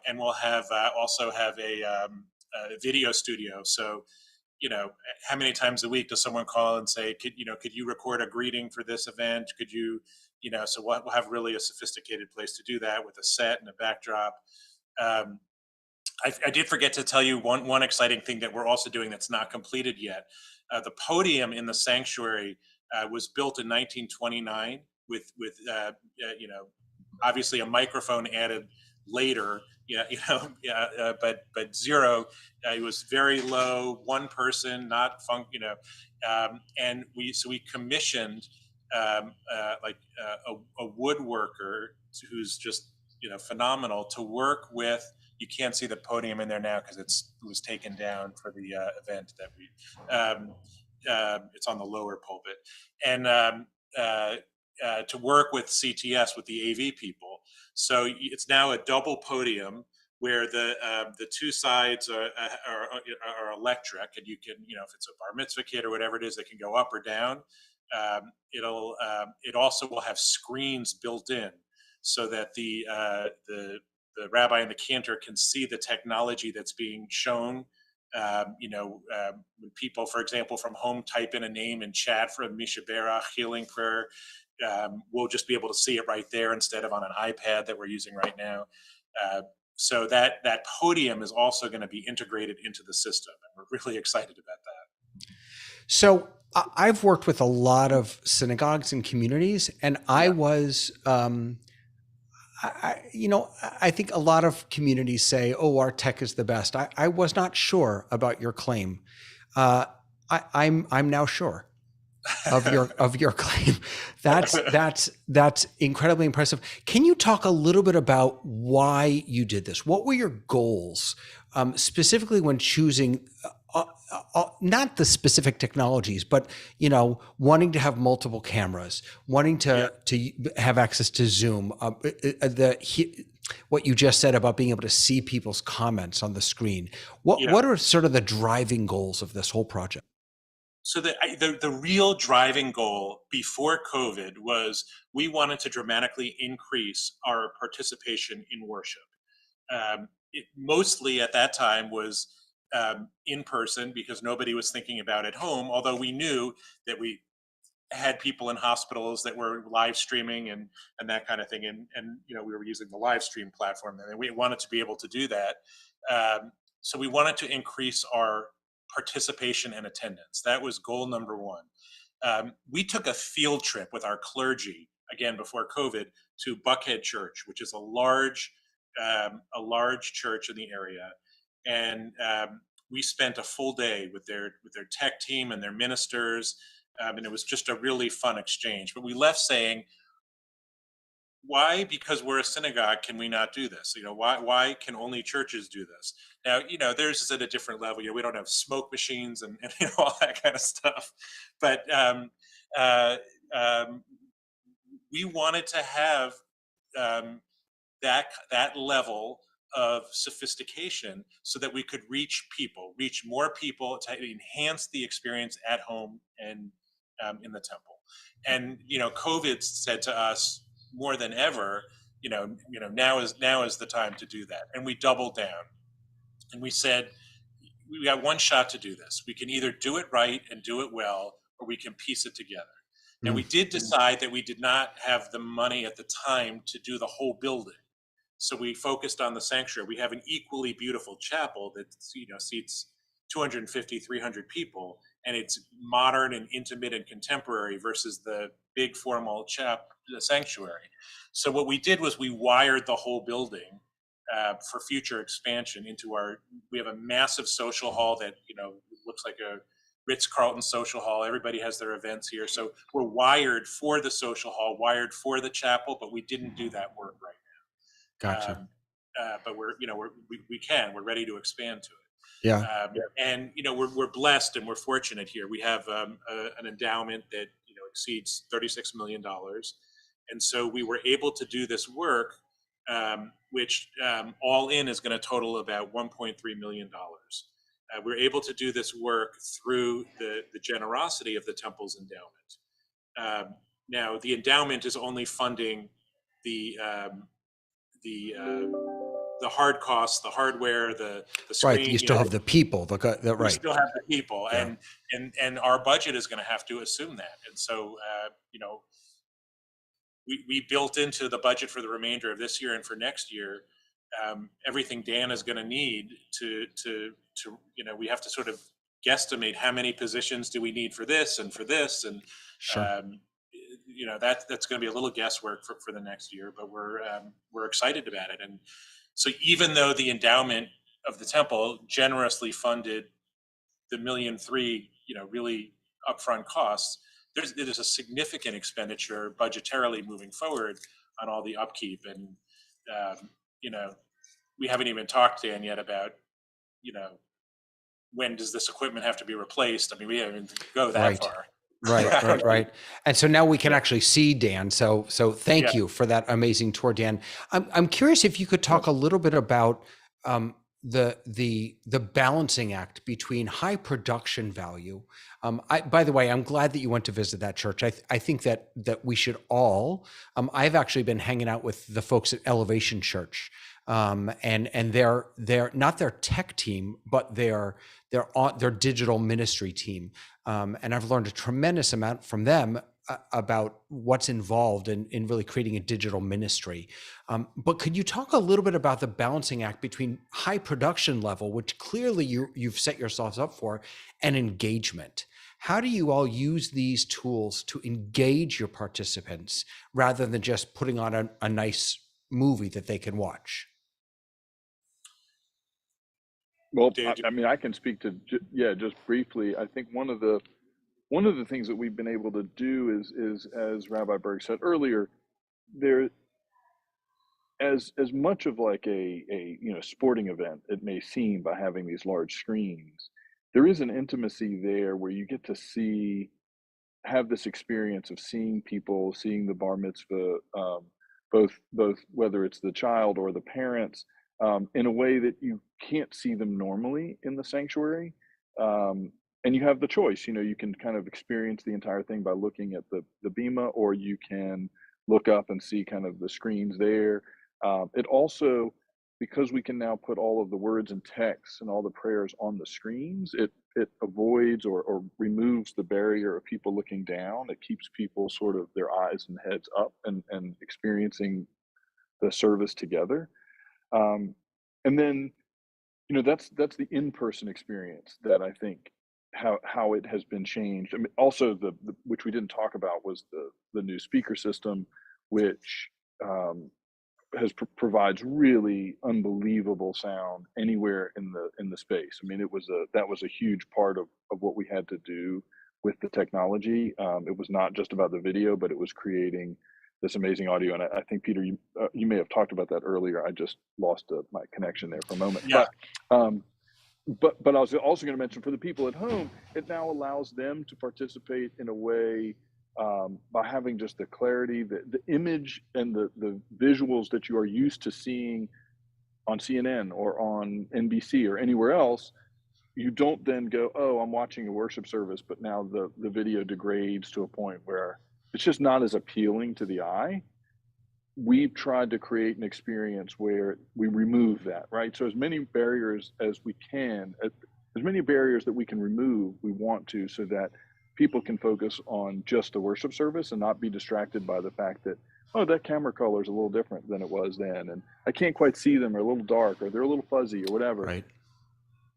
E: and we'll have also have a video studio. So, how many times a week does someone call and say, could you record a greeting for this event? Could you, so we'll have really a sophisticated place to do that with a set and a backdrop. I did forget to tell you one exciting thing that we're also doing that's not completed yet. The podium in the sanctuary was built in 1929 with obviously a microphone added later. But zero. It was very low, one person, not and we commissioned a woodworker who's just phenomenal to work with. You can't see the podium in there now because it was taken down for the event that we. It's on the lower pulpit, and to work with CTS, with the AV people. So it's now a double podium where the two sides are electric, and you can, if it's a bar mitzvah kid or whatever it is, they can go up or down. It also will have screens built in so that the rabbi and the cantor can see the technology that's being shown. When people, for example, from home type in a name in chat for a Misha Berach healing prayer, we'll just be able to see it right there instead of on an iPad that we're using right now. So that podium is also going to be integrated into the system, and we're really excited about that.
A: So I've worked with a lot of synagogues and communities, and I was, I think a lot of communities say, "Oh, our tech is the best." I was not sure about your claim. I'm now sure of your claim. That's incredibly impressive. Can you talk a little bit about why you did this? What were your goals, specifically when choosing not the specific technologies, but wanting to have multiple cameras, wanting to have access to Zoom, what you just said about being able to see people's comments on the screen. What are sort of the driving goals of this whole project?
E: So the real driving goal before COVID was we wanted to dramatically increase our participation in worship. It mostly at that time was in person because nobody was thinking about at home, although we knew that we had people in hospitals that were live streaming and that kind of thing. And we were using the live stream platform, and we wanted to be able to do that. So we wanted to increase our participation and attendance. That was goal number one. We took a field trip with our clergy, again, before COVID, to Buckhead Church, which is a large church in the area. And we spent a full day with their tech team and their ministers. And it was just a really fun exchange. But we left saying, why? Because we're a synagogue, can we not do this? Why can only churches do this? Now, theirs is at a different level. We don't have smoke machines and all that kind of stuff. But we wanted to have that level of sophistication so that we could reach more people, to enhance the experience at home and in the temple. And COVID said to us, more than ever, now is the time to do that. And we doubled down, and we said, we got one shot to do this. We can either do it right and do it well, or we can piece it together. Now, we did decide that we did not have the money at the time to do the whole building. So we focused on the sanctuary. We have an equally beautiful chapel that seats 250, 300 people, and it's modern and intimate and contemporary versus the big formal sanctuary. So what we did was we wired the whole building for future expansion into we have a massive social hall that looks like a Ritz-Carlton social hall. Everybody has their events here. So we're wired for the social hall, wired for the chapel, but we didn't do that work right now.
A: Gotcha.
E: But we're ready to expand to it.
A: Yeah.
E: And we're blessed and we're fortunate here. We have an endowment that exceeds $36 million, and so we were able to do this work, which all in is going to total about $1.3 million. We're able to do this work through the generosity of the temple's endowment. Now, the endowment is only funding the hard costs, the hardware, the screen.
A: Right. You still have the people. Right.
E: We still have the people,
A: Yeah.
E: and our budget is going to have to assume that. And so, we built into the budget for the remainder of this year and for next year everything Dan is going to need to we have to sort of guesstimate how many positions do we need for this and for this, and
A: Sure.
E: that's going to be a little guesswork for the next year, but we're excited about it. And so even though the endowment of the temple generously funded the $1.3 million, really upfront costs, there's a significant expenditure budgetarily moving forward on all the upkeep. And we haven't even talked, Dan, yet about when does this equipment have to be replaced. I mean, we haven't go that far.
A: Right. And so now we can actually see Dan. So thank you for that amazing tour, Dan. I'm curious if you could talk a little bit about the balancing act between high production value. By the way, I'm glad that you went to visit that church. I think that we should all. I've actually been hanging out with the folks at Elevation Church, and they're not their tech team, but their digital ministry team. And I've learned a tremendous amount from them about what's involved in really creating a digital ministry. But could you talk a little bit about the balancing act between high production level, which clearly you've set yourselves up for, and engagement? How do you all use these tools to engage your participants rather than just putting on a nice movie that they can watch?
F: Well, I mean, I can speak to just briefly. I think one of the things that we've been able to do is as Rabbi Berg said earlier, there as much of like a sporting event it may seem by having these large screens, there is an intimacy there where you get to have this experience of seeing people, seeing the bar mitzvah, both whether it's the child or the parents, in a way that you can't see them normally in the sanctuary. And you have the choice. You can kind of experience the entire thing by looking at the bima, or you can look up and see kind of the screens there. It also, because we can now put all of the words and text and all the prayers on the screens, it avoids or removes the barrier of people looking down. It keeps people sort of their eyes and heads up and experiencing the service together. And then, that's the in-person experience that I think how it has been changed. I mean, also the which we didn't talk about was the new speaker system, which provides really unbelievable sound anywhere in the space. I mean, that was a huge part of what we had to do with the technology. It was not just about the video, but it was creating this amazing audio. And I think, Peter, you may have talked about that earlier. I just lost my connection there for a moment.
E: Yeah.
F: But I was also going to mention, for the people at home, it now allows them to participate in a way by having just the clarity, the image, and the visuals that you are used to seeing on CNN or on NBC or anywhere else. You don't then go, oh, I'm watching a worship service, but now the video degrades to a point where it's just not as appealing to the eye. We've tried to create an experience where we remove that, right? So as many barriers as we can, as many barriers that we can remove, we want to, so that people can focus on just the worship service and not be distracted by the fact that, oh, that camera color is a little different than it was then, and I can't quite see them, or a little dark, or they're a little fuzzy, or whatever.
A: Right.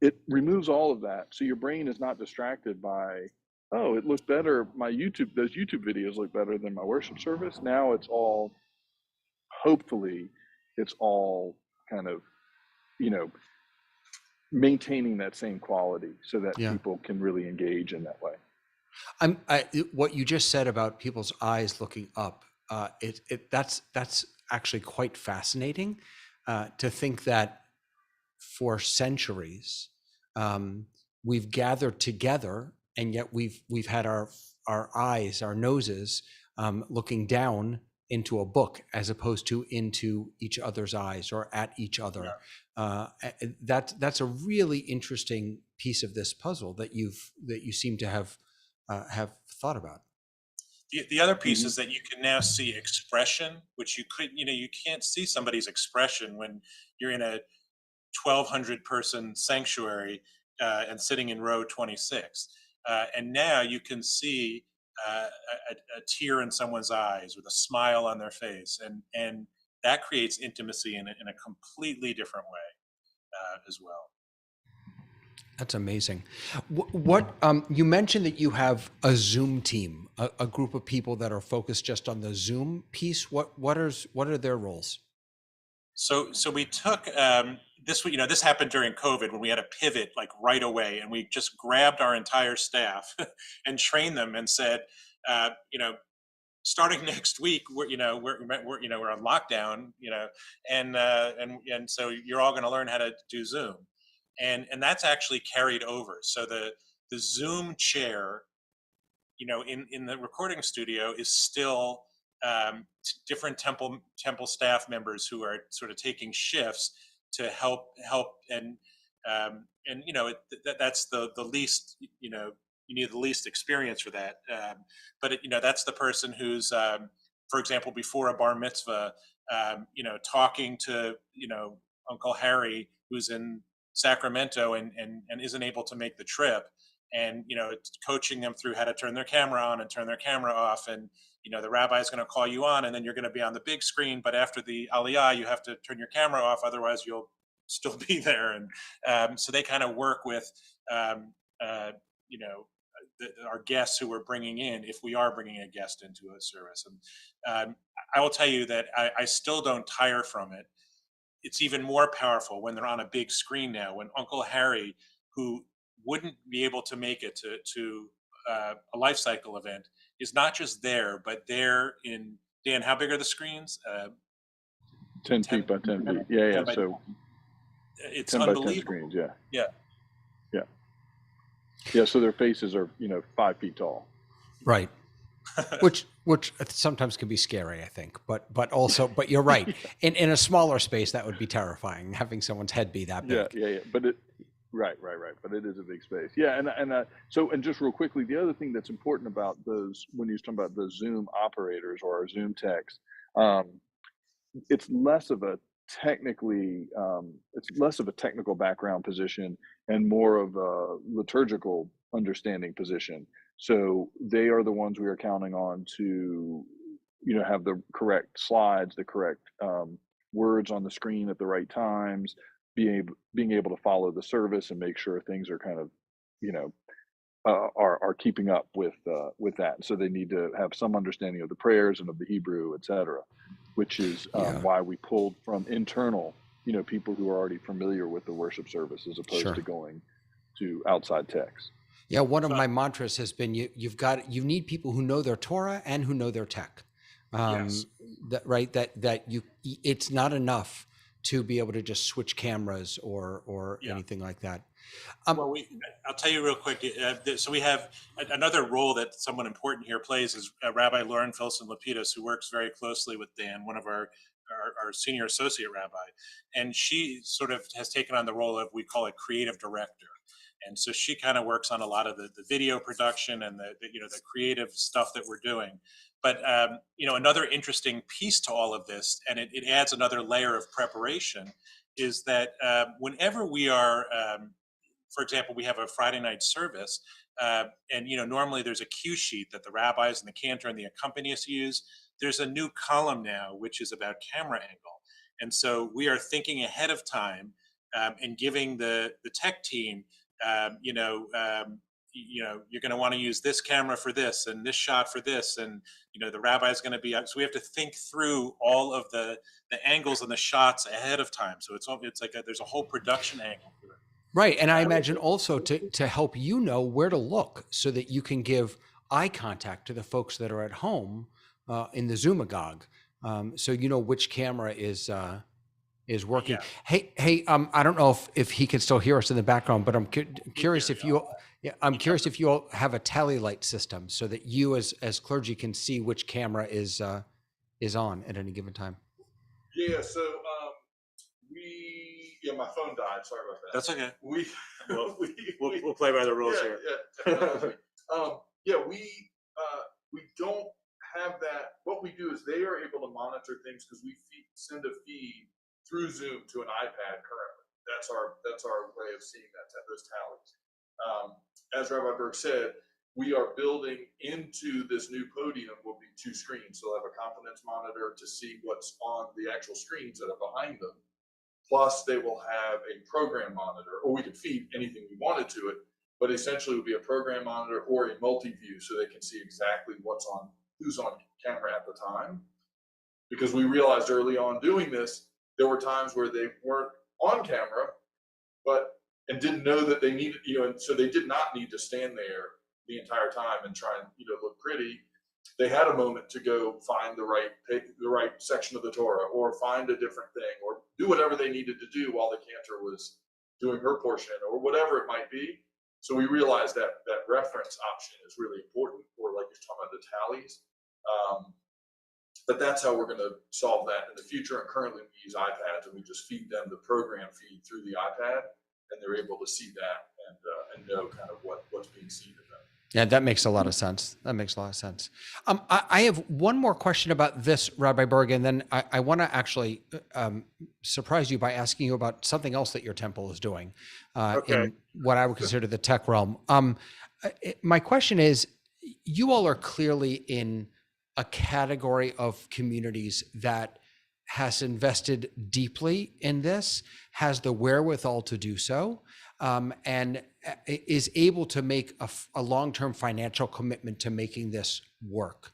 F: It removes all of that, so your brain is not distracted by, oh, it looks better. Those YouTube videos look better than my worship service. Now hopefully it's all kind of, maintaining that same quality so that people can really engage in that way.
A: What you just said about people's eyes looking up, that's actually quite fascinating, to think that for centuries we've gathered together, and yet we've had our eyes, our noses, looking down into a book as opposed to into each other's eyes or at each other. That's a really interesting piece of this puzzle that you seem to have thought about.
E: The other piece is that you can now see expression, which you can't see somebody's expression when you're in a 1,200 person sanctuary and sitting in row 26. And now you can see a tear in someone's eyes with a smile on their face. And that creates intimacy in a completely different way as well.
A: That's amazing. What you mentioned that you have a Zoom team, a group of people that are focused just on the Zoom piece. What are their roles?
E: So we took this. This happened during COVID, when we had to pivot like right away, and we just grabbed our entire staff and trained them and said, starting next week, we're on lockdown, and so you're all going to learn how to do Zoom. And that's actually carried over. So the Zoom chair in the recording studio is still different temple staff members who are sort of taking shifts to help and that's the least, you need the least experience for that, but that's the person who's for example, before a bar mitzvah, talking to Uncle Harry, who's in Sacramento and isn't able to make the trip, and coaching them through how to turn their camera on and turn their camera off, and the rabbi is going to call you on, and then you're going to be on the big screen, but after the aliyah you have to turn your camera off, otherwise you'll still be there. And so they kind of work with our guests who we're bringing in, if we are bringing a guest into a service. And I will tell you that I still don't tire from it. It's even more powerful when they're on a big screen now, when Uncle Harry, who wouldn't be able to make it to a life cycle event, is not just there, but there in, Dan, how big are the screens?
F: 10 feet by 10 feet. Yeah. So
E: it's
F: 10
E: unbelievable.
F: by 10 screens. Yeah.
E: Yeah.
F: Yeah. So their faces are, 5 feet tall.
A: Right. which sometimes can be scary, I think, but you're right. In a smaller space, that would be terrifying, having someone's head be that big.
F: Yeah. But right. But it is a big space. Yeah. And just real quickly, the other thing that's important about those, when you're talking about the Zoom operators or our Zoom techs, it's less of a technical background position and more of a liturgical understanding position. So they are the ones we are counting on to, have the correct slides, the correct words on the screen at the right times, being able to follow the service and make sure things are kind of, are keeping up with that. So they need to have some understanding of the prayers and of the Hebrew, et cetera, which is why we pulled from internal, people who are already familiar with the worship service, as opposed to going to outside techs.
A: Yeah, one of my mantras has been you need people who know their Torah and who know their tech.
E: Yes.
A: It's not enough to be able to just switch cameras or anything like that.
E: Well, I'll tell you real quick. So we have another role that someone important here plays is Rabbi Lauren Filson-Lapidus, who works very closely with Dan, one of our senior associate rabbi, and she sort of has taken on the role of, we call it creative director. And so she kind of works on a lot of the video production and the creative stuff that we're doing. But another interesting piece to all of this, and it adds another layer of preparation, is that whenever we are, for example, we have a Friday night service, and normally there's a cue sheet that the rabbis and the cantor and the accompanists use. There's a new column now which is about camera angle, and so we are thinking ahead of time and giving the tech team, you're going to want to use this camera for this and this shot for this, and the rabbi is going to be, so we have to think through all of the angles and the shots ahead of time. So it's like there's a whole production angle for it.
A: Right, and I imagine also to help where to look so that you can give eye contact to the folks that are at home in the Synagogue, so which camera is working. Yeah. Hey, I don't know if he can still hear us in the background, but I'm curious if you all have a tally light system so that you as clergy can see which camera is on at any given time.
G: Yeah. So my phone died. Sorry about that.
E: That's okay.
G: We'll
E: play by the rules here.
G: Yeah. We don't have that. What we do is they are able to monitor things because we send a feed through Zoom to an iPad currently. That's our way of seeing those tallies. As Rabbi Berg said, we are building into this new podium will be 2 screens. So they'll have a confidence monitor to see what's on the actual screens that are behind them. Plus, they will have a program monitor, or we could feed anything we wanted to it, but essentially it would be a program monitor or a multi-view so they can see exactly who's on camera at the time. Because we realized early on doing this, there were times where they weren't on camera, and didn't know that they needed, and so they did not need to stand there the entire time and try and look pretty. They had a moment to go find the right section of the Torah, or find a different thing, or do whatever they needed to do while the cantor was doing her portion, or whatever it might be. So we realized that reference option is really important for the tallies. But that's how we're going to solve that in the future. And currently we use iPads, and we just feed them the program feed through the iPad, and they're able to see that and know kind of what's being seen of them.
A: Yeah, that makes a lot of sense. That makes a lot of sense. I have one more question about this, Rabbi Berg, and then I want to actually surprise you by asking you about something else that your temple is doing in what I would consider the tech realm. My question is, you all are clearly in a category of communities that has invested deeply in this, has the wherewithal to do so, and is able to make a long-term financial commitment to making this work.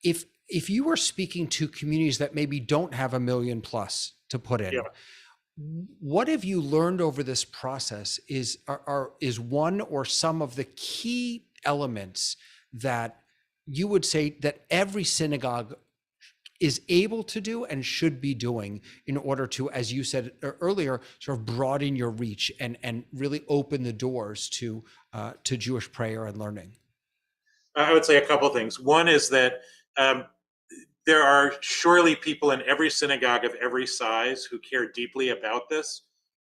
A: If you were speaking to communities that maybe don't have $1 million plus to put in, what have you learned over this process is one or some of the key elements that you would say that every synagogue is able to do and should be doing in order to, as you said earlier, sort of broaden your reach and really open the doors to Jewish prayer and learning?
E: I would say a couple things. One is that there are surely people in every synagogue of every size who care deeply about this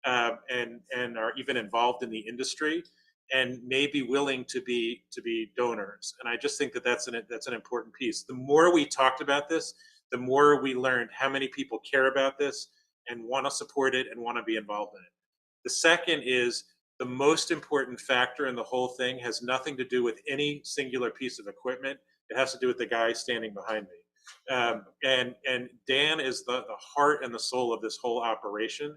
E: and are even involved in the industry and may be willing to be donors. And I just think that that's an important piece. The more we talked about this, the more we learned how many people care about this and want to support it and want to be involved in it. The second is the most important factor in the whole thing has nothing to do with any singular piece of equipment. It has to do with the guy standing behind me. And Dan is the heart and the soul of this whole operation.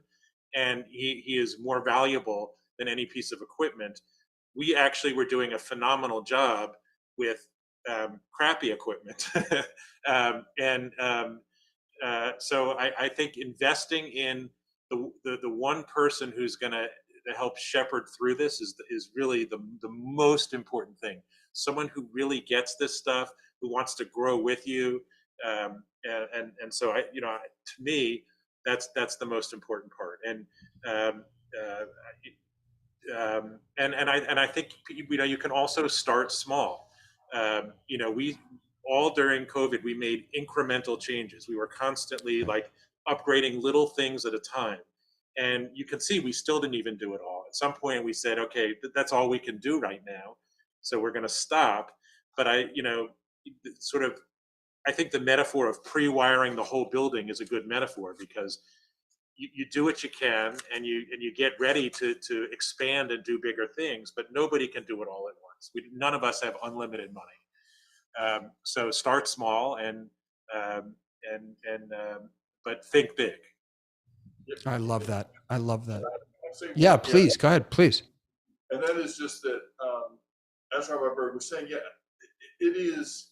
E: And he is more valuable than any piece of equipment. We actually were doing a phenomenal job with crappy equipment. So I think investing in the one person who's going to help shepherd through this is really the most important thing. Someone who really gets this stuff, who wants to grow with you, and so to me, that's the most important part. And I think you can also start small. We all during COVID we made incremental changes. We were constantly like upgrading little things at a time. And you can see we still didn't even do it all. At some point we said, okay, that's all we can do right now. So we're going to stop. But I think the metaphor of pre-wiring the whole building is a good metaphor, because you do what you can and you get ready to expand and do bigger things, but nobody can do it all at once. None of us have unlimited money. So start small but think big.
A: I love that. I love that. Yeah, please go ahead, please.
G: And that is just that, as Rabbi Berg was saying, it is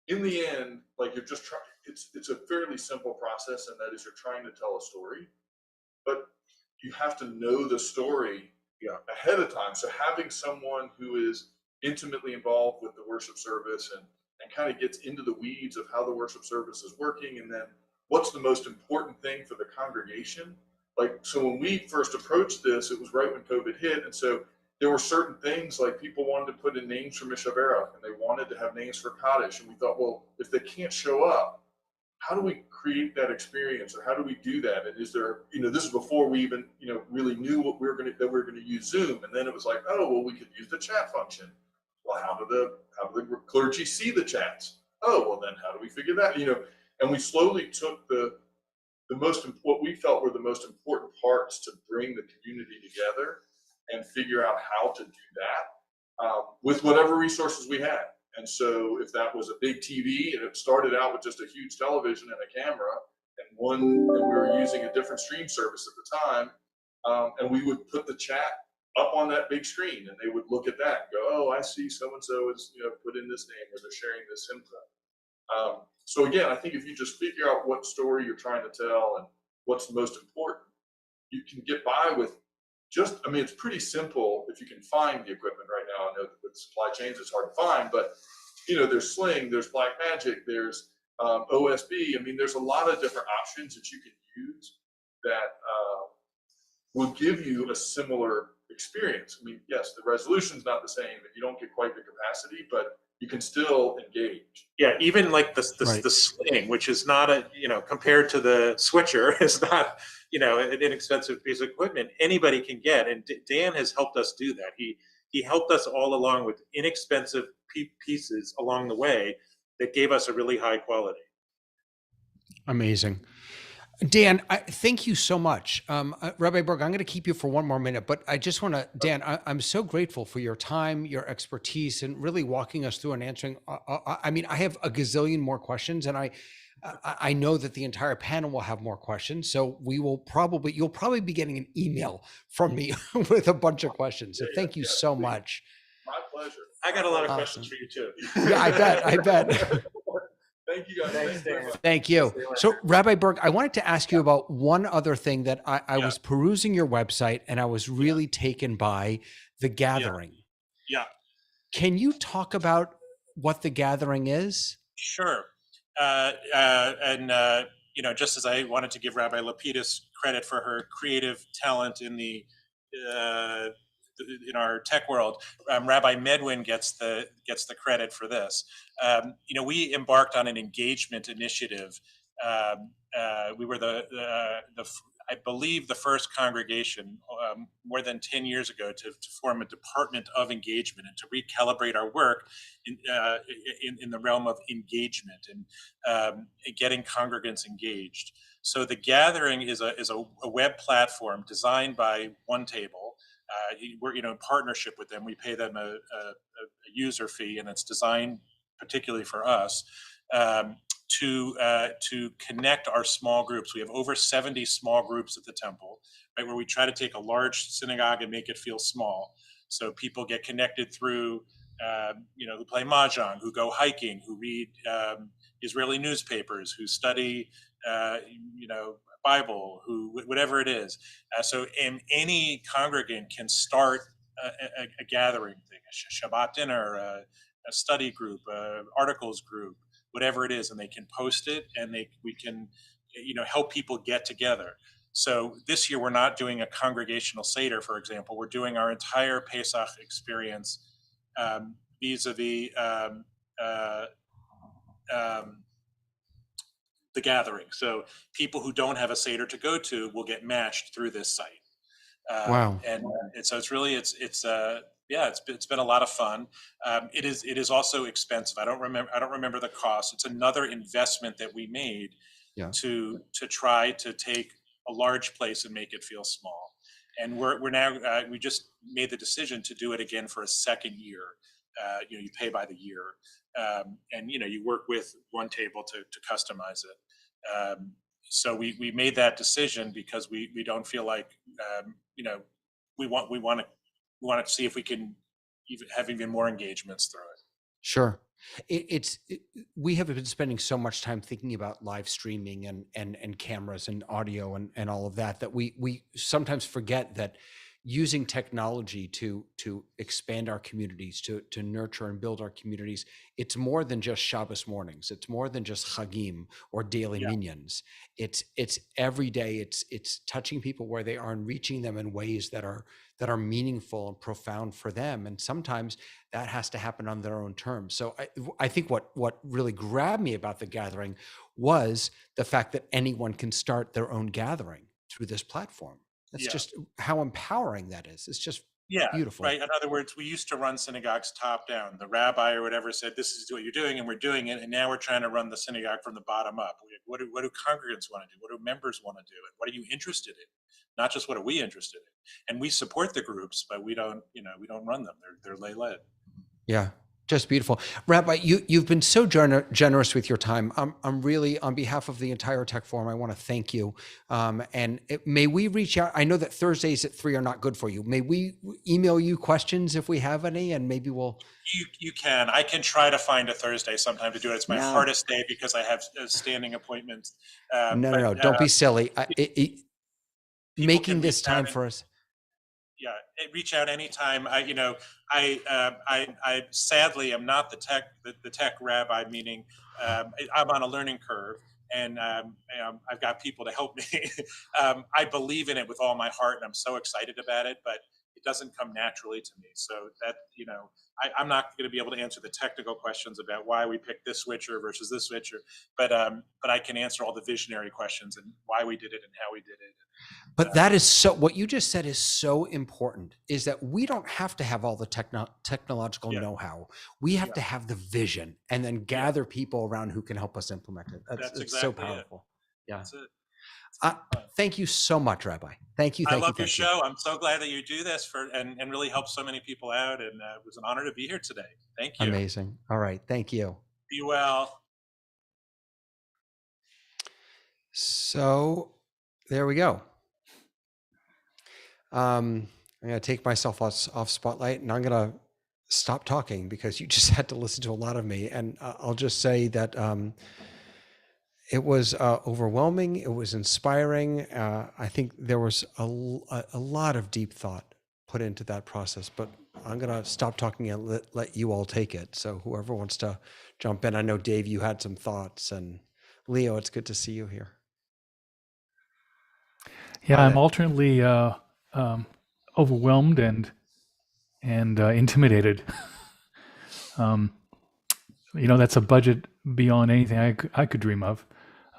G: in the end, like you're just trying. It's a fairly simple process, and that is you're trying to tell a story, but you have to know the story ahead of time. So having someone who is intimately involved with the worship service and kind of gets into the weeds of how the worship service is working, and then what's the most important thing for the congregation. Like, so when we first approached this, it was right when COVID hit, and so there were certain things like people wanted to put in names for Mishaberach, and they wanted to have names for Kaddish, and we thought, well, if they can't show up, how do we create that experience, or how do we do that? And is there, this is before we even, really knew what we were going to use Zoom. And then it was like, oh, well, we could use the chat function. Well, how do the clergy see the chats? Oh, well, then how do we figure that? And we slowly took what we felt were the most important parts to bring the community together and figure out how to do that with whatever resources we had. And so if that was a big TV, and it started out with just a huge television and a camera, and we were using a different stream service at the time, and we would put the chat up on that big screen, and they would look at that and go, oh, I see so-and-so is put in this name, or they're sharing this info. So again, I think if you just figure out what story you're trying to tell and what's the most important, you can get by with it's pretty simple if you can find the equipment right now. I know that with supply chains it's hard to find, but there's Sling, there's Blackmagic, there's OSB. There's a lot of different options that you can use that will give you a similar experience. Yes, the resolution's not the same and you don't get quite the capacity, but you can still engage.
E: Yeah, even like
A: Right.
E: the sling, which is not a, compared to the switcher, is not, an inexpensive piece of equipment anybody can get. And Dan has helped us do that. He helped us all along with inexpensive pieces along the way that gave us a really high quality.
A: Amazing. Dan, thank you so much. Rabbi Berg, I'm going to keep you for one more minute, but I just want to, Dan, I'm so grateful for your time, your expertise, and really walking us through and answering. I mean, I have a gazillion more questions, and I know that the entire panel will have more questions. So you'll probably be getting an email from me with a bunch of questions. So thank you so
G: please.
A: much.
G: My pleasure.
E: I got a lot of
A: Awesome.
E: questions for you too.
A: Yeah, I bet.
G: Thank you guys. Thanks, Dan.
A: Thank you. So, Rabbi Berg, I wanted to ask you about one other thing that I was perusing your website and I was really taken by the gathering.
E: Yeah.
A: Can you talk about what the gathering is?
E: Sure. Just as I wanted to give Rabbi Lapidus credit for her creative talent in our tech world, Rabbi Medwin gets the credit for this. We embarked on an engagement initiative. We were I believe the first congregation more than 10 years ago to form a department of engagement and to recalibrate our work in the realm of engagement and getting congregants engaged. So the gathering is a web platform designed by One Table. We're in partnership with them. We pay them a user fee, and it's designed particularly for us. To connect our small groups. We have over 70 small groups at the temple, right, where we try to take a large synagogue and make it feel small. So people get connected through, who play mahjong, who go hiking, who read Israeli newspapers, who study, Bible, whatever it is. So any congregant can start a gathering thing, a Shabbat dinner, a study group, articles group, whatever it is, and they can post it, and we can help people get together. So this year we're not doing a congregational Seder, for example. We're doing our entire Pesach experience vis-a-vis the gathering. So people who don't have a Seder to go to will get matched through this site.
A: Wow.
E: And so it's really it's been a lot of fun. It is also expensive. I don't remember the cost. It's another investment that we made to try to take a large place and make it feel small. And we're now we just made the decision to do it again for a second year. You pay by the year, and you work with One Table to customize it. So we made that decision because we don't feel like we want to see if we can have even more engagements through it.
A: Sure. We have been spending so much time thinking about live streaming and cameras and audio and all of that we sometimes forget that using technology to expand our communities, to nurture and build our communities, it's more than just Shabbos mornings. It's more than just Chagim or daily minions. It's every day. It's touching people where they are and reaching them in ways that are meaningful and profound for them. And sometimes that has to happen on their own terms. So I think what really grabbed me about the gathering was the fact that anyone can start their own gathering through this platform. That's just how empowering that is. It's just beautiful.
E: Right. In other words, we used to run synagogues top down. The rabbi or whatever said, "This is what you're doing," and we're doing it. And now we're trying to run the synagogue from the bottom up. What do congregants want to do? What do members want to do? And what are you interested in? Not just what are we interested in. And we support the groups, but we don't run them. They're lay led. Yeah.
A: Just beautiful. Rabbi, you've been so generous with your time. I'm really, on behalf of the entire Tech Forum, I want to thank you. May we reach out? I know that Thursdays at 3 are not good for you. May we email you questions if we have any, and maybe we'll...
E: You can. I can try to find a Thursday sometime to do it. It's my hardest day because I have standing appointments.
A: No. Don't be silly. Making this time for us.
E: Yeah, reach out anytime. I sadly am not the tech rabbi, meaning I'm on a learning curve, and I've got people to help me. I believe in it with all my heart, and I'm so excited about it. But it doesn't come naturally to me. So that, I'm not going to be able to answer the technical questions about why we picked this switcher versus this switcher, but I can answer all the visionary questions and why we did it and how we did it.
A: But that is so, what you just said is so important, is that we don't have to have all the technological know-how. We have to have the vision and then gather people around who can help us implement it. That's exactly so powerful. Yeah.
E: That's it.
A: Thank you so much, Rabbi. Thank you.
E: I love your show. I'm so glad that you do this and really help so many people out. And it was an honor to be here today. Thank you.
A: Amazing. All right. Thank you.
E: Be well.
A: So there we go. I'm going to take myself off spotlight, and I'm going to stop talking because you just had to listen to a lot of me. And I'll just say that it was overwhelming. It was inspiring. I think there was a lot of deep thought put into that process, but I'm going to stop talking and let you all take it. So whoever wants to jump in. I know, Dave, you had some thoughts, and Leo, it's good to see you here.
C: Yeah, I'm alternately overwhelmed and intimidated. That's a budget beyond anything I could dream of.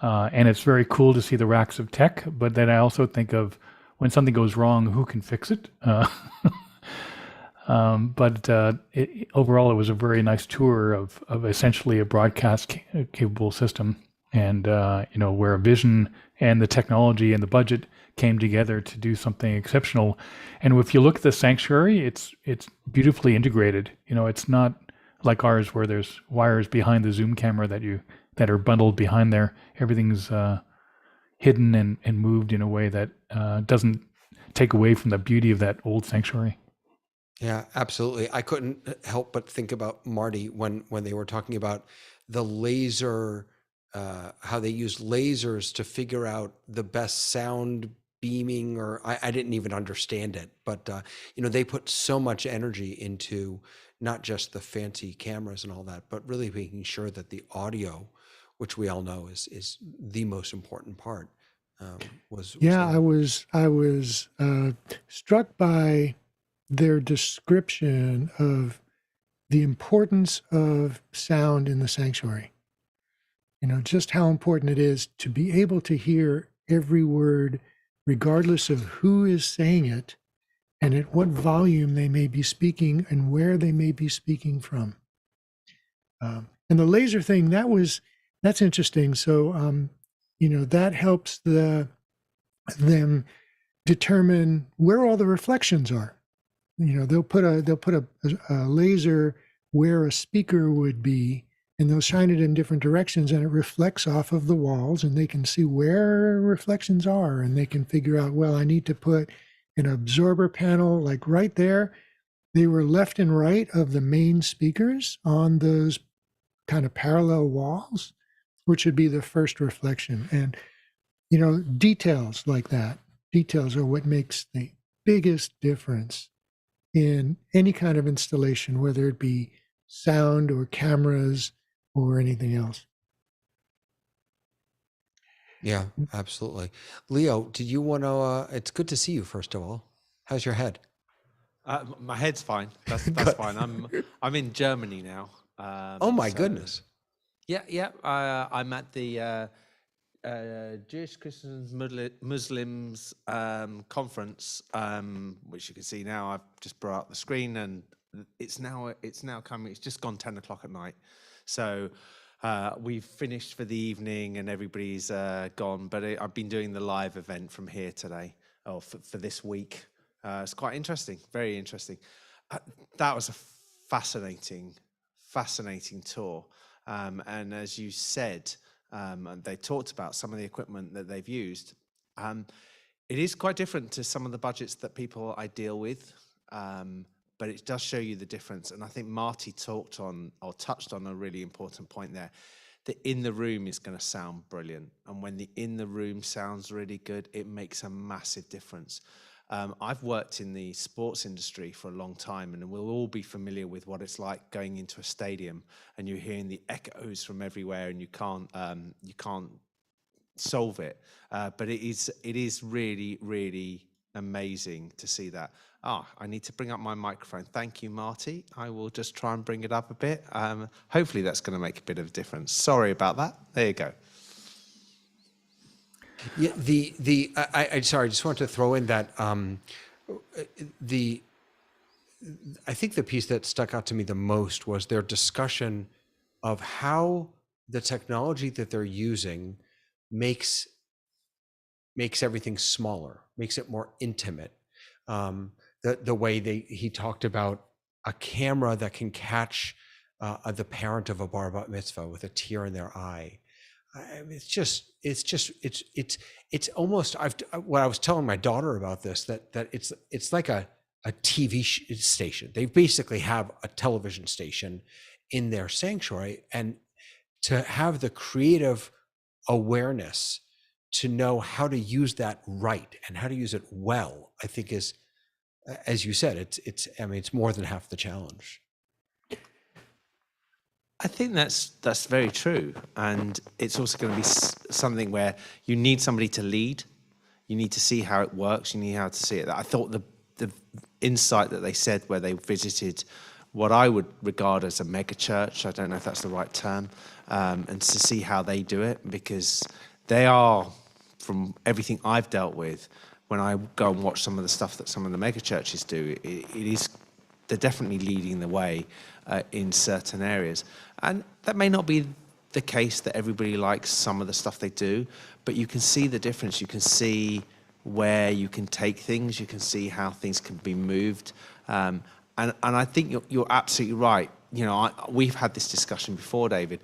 C: And it's very cool to see the racks of tech, but then I also think of when something goes wrong, who can fix it? Overall, it was a very nice tour of essentially a broadcast capable system, and where a vision and the technology and the budget came together to do something exceptional. And if you look at the sanctuary, it's beautifully integrated. It's not like ours where there's wires behind the zoom camera that are bundled behind there. Everything's hidden and moved in a way that doesn't take away from the beauty of that old sanctuary.
A: Yeah, absolutely. I couldn't help but think about Marty when they were talking about the laser, how they use lasers to figure out the best sound beaming, or I didn't even understand it, but they put so much energy into not just the fancy cameras and all that, but really making sure that the audio, which we all know is the most important part, was
D: I was struck by their description of the importance of sound in the sanctuary. Just how important it is to be able to hear every word, regardless of who is saying it and at what volume they may be speaking and where they may be speaking from. And the laser thing, that's interesting. So, that helps them determine where all the reflections are. They'll put a laser where a speaker would be, and they'll shine it in different directions, and it reflects off of the walls, and they can see where reflections are, and they can figure out, well, I need to put an absorber panel like right there. They were left and right of the main speakers on those kind of parallel walls, which would be the first reflection. And, details like that, details are what makes the biggest difference in any kind of installation, whether it be sound or cameras or anything else.
A: Yeah, absolutely. Leo, did you want to, it's good to see you, first of all. How's your head?
H: My head's fine. That's fine. I'm in Germany now.
A: Oh my goodness.
H: Yeah. I'm at the Jewish Christians Muslims conference, which you can see now. I've just brought up the screen, and it's now coming. It's just gone 10 o'clock at night, so we've finished for the evening, and everybody's gone. But I've been doing the live event from here today, or for this week. It's quite interesting, very interesting. That was a fascinating tour, and as you said. And they talked about some of the equipment that they've used. It is quite different to some of the budgets that people I deal with, but it does show you the difference. And I think Marty touched on a really important point there. The in the room is going to sound brilliant. And when the in the room sounds really good, it makes a massive difference. I've worked in the sports industry for a long time, and we'll all be familiar with what it's like going into a stadium and you're hearing the echoes from everywhere, and you can't solve it. But it is really, really amazing to see that. I need to bring up my microphone. Thank you, Marty. I will just try and bring it up a bit. Hopefully that's going to make a bit of a difference. Sorry about that. There you go.
A: Yeah, I sorry, I just want to throw in that I think the piece that stuck out to me the most was their discussion of how the technology that they're using makes everything smaller, makes it more intimate. The way he talked about a camera that can catch the parent of a bar mitzvah with a tear in their eye. It's almost, what I was telling my daughter about this, that it's like a TV station. They basically have a television station in their sanctuary, and to have the creative awareness to know how to use that right and how to use it well, I think is, as you said, it's more than half the challenge.
H: I think that's very true, and it's also going to be something where you need somebody to lead. You need to see how it works. You need how to see it. I thought the insight that they said where they visited what I would regard as a mega church, I don't know if that's the right term, and to see how they do it, because they are, from everything I've dealt with, when I go and watch some of the stuff that some of the mega churches do, they're definitely leading the way in certain areas. And that may not be the case that everybody likes some of the stuff they do, but you can see the difference. You can see where you can take things. You can see how things can be moved. And I think you're absolutely right. You know, we've had this discussion before, David.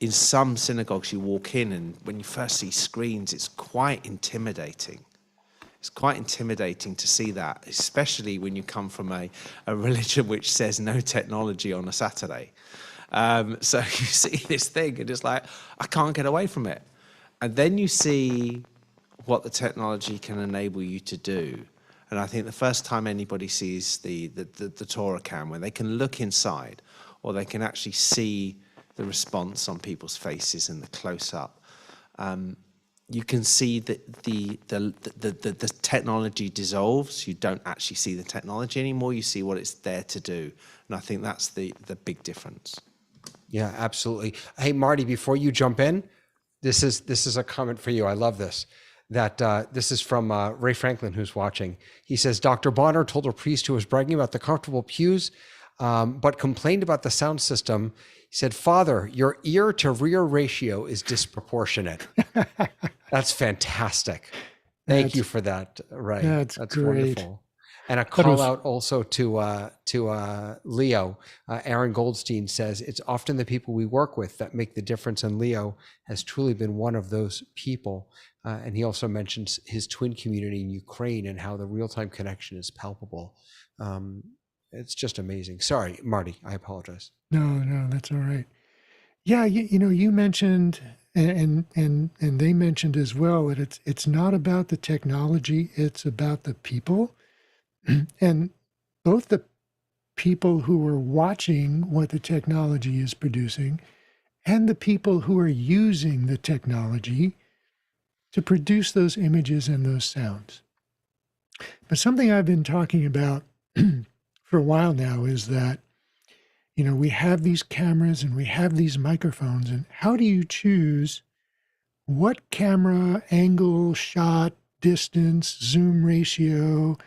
H: In some synagogues, you walk in, and when you first see screens, it's quite intimidating. It's quite intimidating to see that, especially when you come from a religion which says no technology on a Saturday. So you see this thing, and it's like, I can't get away from it. And then you see what the technology can enable you to do. And I think the first time anybody sees the Torah cam, when they can look inside, or they can actually see the response on people's faces in the close-up, you can see that the technology dissolves. You don't actually see the technology anymore. You see what it's there to do. And I think that's the big difference.
A: Yeah, absolutely. Hey, Marty, before you jump in, this is a comment for you. I love this. This is from Ray Franklin, who's watching. He says, Dr. Bonner told a priest who was bragging about the comfortable pews, but complained about the sound system. He said, Father, your ear to rear ratio is disproportionate. That's fantastic. Thank you for that, Ray.
D: That's great.
A: Wonderful. And a call out also to Leo. Aaron Goldstein says, it's often the people we work with that make the difference, and Leo has truly been one of those people. And he also mentions his twin community in Ukraine and how the real-time connection is palpable. It's just amazing. Sorry, Marty, I apologize.
D: No, that's all right. Yeah, you mentioned, and they mentioned as well, that it's not about the technology, it's about the people. And both the people who are watching what the technology is producing and the people who are using the technology to produce those images and those sounds. But something I've been talking about for a while now is that, we have these cameras and we have these microphones, and how do you choose what camera angle, shot, distance, zoom ratio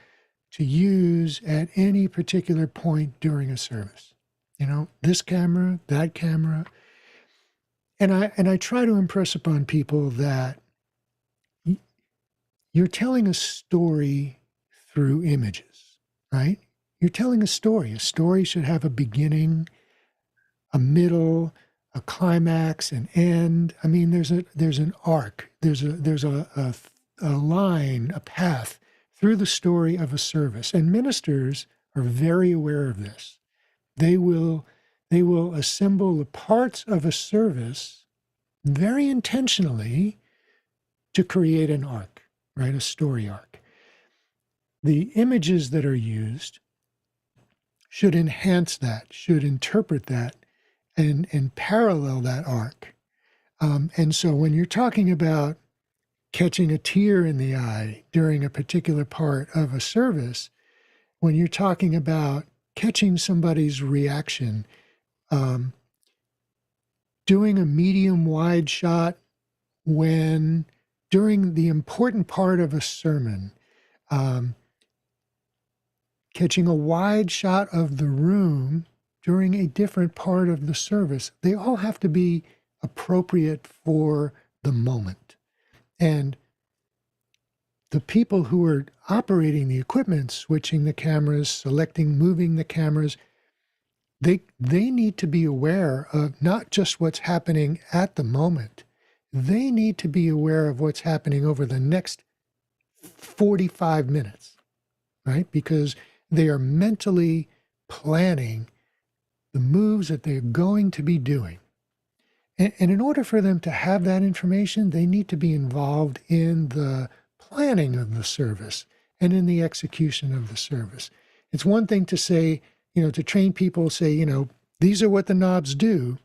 D: to use at any particular point during a service? This camera, that camera. And I try to impress upon people that you're telling a story through images, right? You're telling a story. A story should have a beginning, a middle, a climax, an end. I mean, there's an arc. There's a line, a path through the story of a service. And ministers are very aware of this. They will assemble the parts of a service very intentionally to create an arc, right? A story arc. The images that are used should enhance that, should interpret that, and parallel that arc. And so when you're talking about catching a tear in the eye during a particular part of a service, when you're talking about catching somebody's reaction, um, doing a medium wide shot when during the important part of a sermon, um, catching a wide shot of the room during a different part of the service, they all have to be appropriate for the moment. And the people who are operating the equipment, switching the cameras, selecting, moving the cameras, they need to be aware of not just what's happening at the moment. They need to be aware of what's happening over the next 45 minutes, right? Because they are mentally planning the moves that they're going to be doing. And in order for them to have that information, they need to be involved in the planning of the service and in the execution of the service. It's one thing to say, to train people, say, these are what the knobs do.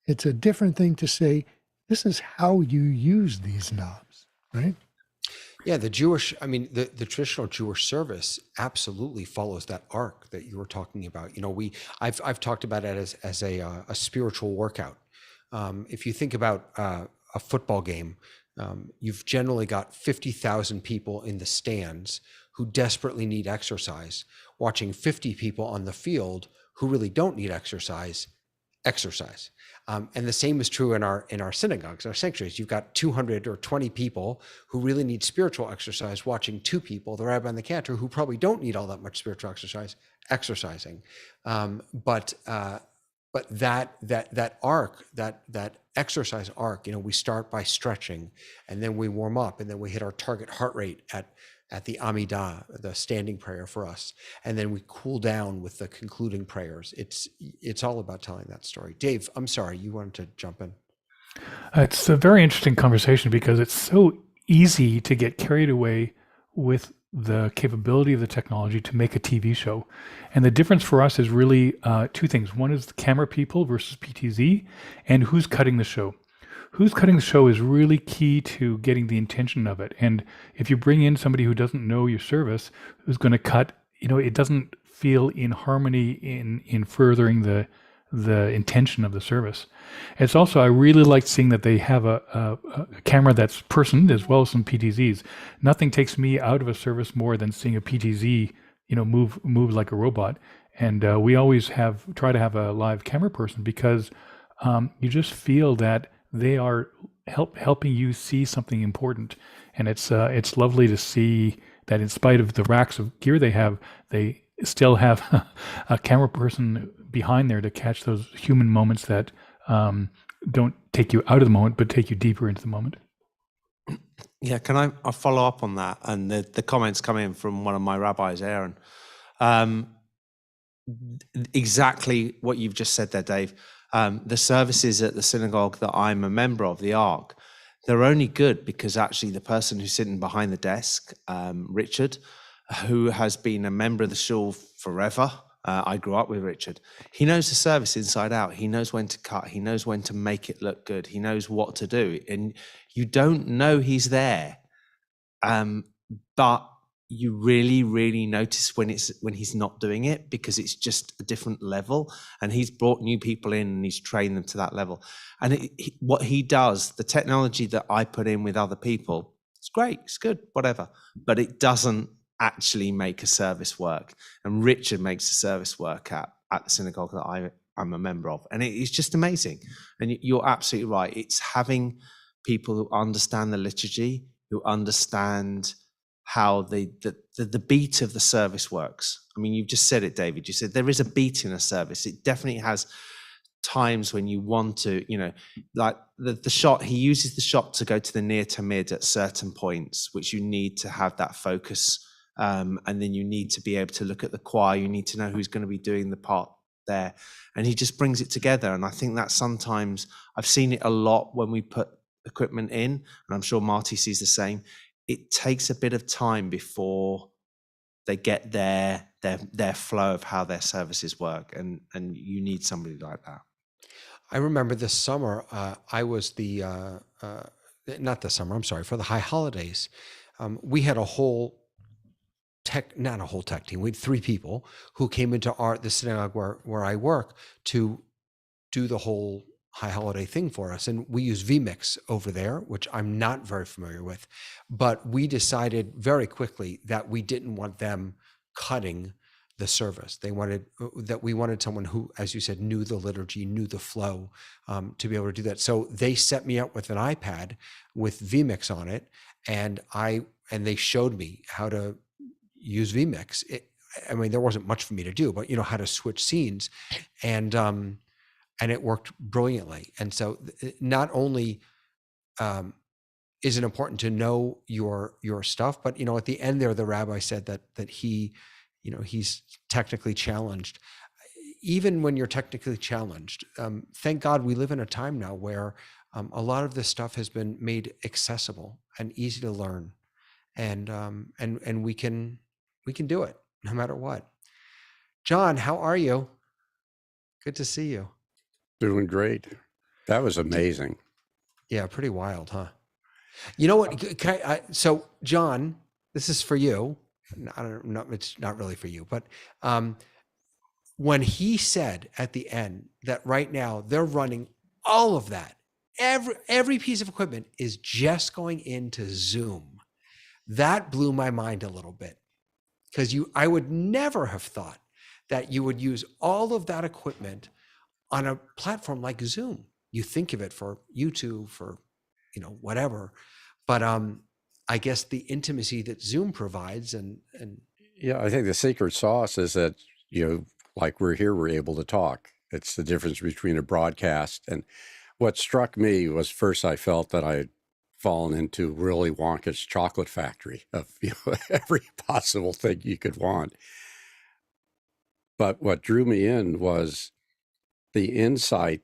D: It's a different thing to say, this is how you use these knobs, right?
A: Yeah, the traditional Jewish service absolutely follows that arc that you were talking about. I've talked about it as a spiritual workout. If you think about a football game, you've generally got 50,000 people in the stands who desperately need exercise, watching 50 people on the field who really don't need exercise. And the same is true in our synagogues, our sanctuaries. You've got 200 or 20 people who really need spiritual exercise, watching two people, the rabbi and the cantor, who probably don't need all that much spiritual exercise, exercising. But that arc, that exercise arc, we start by stretching, and then we warm up, and then we hit our target heart rate at the Amidah, the standing prayer for us, and then we cool down with the concluding prayers. It's all about telling that story. Dave, I'm sorry, you wanted to jump in.
C: It's a very interesting conversation because it's so easy to get carried away with the capability of the technology to make a TV show. And the difference for us is really two things. One is the camera people versus PTZ, and who's cutting the show. Who's cutting the show is really key to getting the intention of it. And if you bring in somebody who doesn't know your service, who's going to cut, it doesn't feel in harmony in furthering the intention of the service. It's also, I really like seeing that they have a camera that's personed as well as some PTZs. Nothing takes me out of a service more than seeing a PTZ, move like a robot. And we always try to have a live camera person because you just feel that they are helping you see something important. And it's lovely to see that in spite of the racks of gear they still have a camera person behind there to catch those human moments that don't take you out of the moment, but take you deeper into the moment.
H: Yeah, can I follow up on that? And the comments come in from one of my rabbis, Aaron. Exactly what you've just said there, Dave. The services at the synagogue that I'm a member of, the Ark, they're only good because actually the person who's sitting behind the desk, Richard, who has been a member of the shul forever. I grew up with Richard. He knows the service inside out. He knows when to cut. He knows when to make it look good. He knows what to do. And you don't know he's there. But you really, really notice when he's not doing it because it's just a different level. And he's brought new people in and he's trained them to that level. And what he does, the technology that I put in with other people, it's great, it's good, whatever. But it doesn't actually make a service work. And Richard makes a service work at the synagogue that I'm a member of. And it's just amazing. And you're absolutely right. It's having people who understand the liturgy, who understand how the beat of the service works. I mean, you've just said it, David. You said there is a beat in a service. It definitely has times when you want to, like the shot, he uses the shot to go to the near to mid at certain points, which you need to have that focus. And then you need to be able to look at the choir. You need to know who's going to be doing the part there. And he just brings it together. And I think that sometimes I've seen it a lot when we put equipment in, and I'm sure Marty sees the same. It takes a bit of time before they get their flow of how their services work. And you need somebody like that.
A: I remember this summer, I was the not the summer, I'm sorry, for the high holidays, we had a whole not a whole tech team. We had 3 people who came into the synagogue where I work to do the whole high holiday thing for us. And we use vMix over there, which I'm not very familiar with, but we decided very quickly that we didn't want them cutting the service. We wanted someone who, as you said, knew the liturgy, knew the flow, to be able to do that. So they set me up with an iPad with vMix on it, and they showed me how to use vMix. I mean, there wasn't much for me to do, but how to switch scenes, and it worked brilliantly. And so not only is it important to know your stuff, but at the end there, the rabbi said that he, he's technically challenged. Even when you're technically challenged, thank God we live in a time now where a lot of this stuff has been made accessible and easy to learn, and we can do it no matter what. John, how are you? Good to see you.
B: Doing great. That was amazing.
A: Yeah, pretty wild, huh? You know what? So, John, this is for you. I don't know. It's not really for you, but when he said at the end that right now they're running all of that, every piece of equipment is just going into Zoom. That blew my mind a little bit, because I would never have thought that you would use all of that equipment on a platform like Zoom. You think of it for YouTube, for whatever, but I guess the intimacy that Zoom provides, and
B: yeah, I think the secret sauce is that like we're here, we're able to talk. It's the difference between a broadcast. And what struck me was, first I felt that I had fallen into Willy Wonka's chocolate factory of every possible thing you could want. But what drew me in was the insight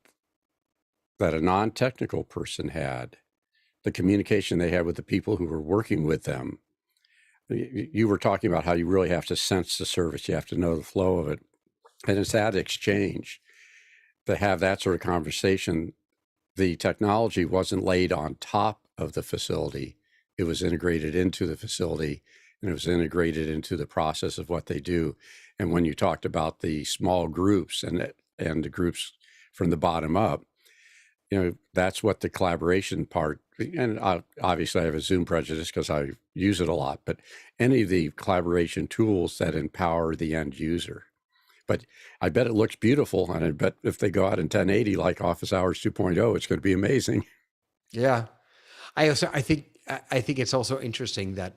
B: that a non-technical person had, the communication they had with the people who were working with them. You were talking about how you really have to sense the service. You have to know the flow of it. And it's that exchange, to have that sort of conversation. The technology wasn't laid on top of the facility. It was integrated into the facility, and it was integrated into the process of what they do. And when you talked about the small groups and the groups from the bottom up, that's what the collaboration part, and obviously I have a Zoom prejudice because I use it a lot, but any of the collaboration tools that empower the end user. But I bet it looks beautiful, and I bet if they go out in 1080 like Office Hours 2.0, it's going to be amazing.
A: Yeah. I think it's also interesting that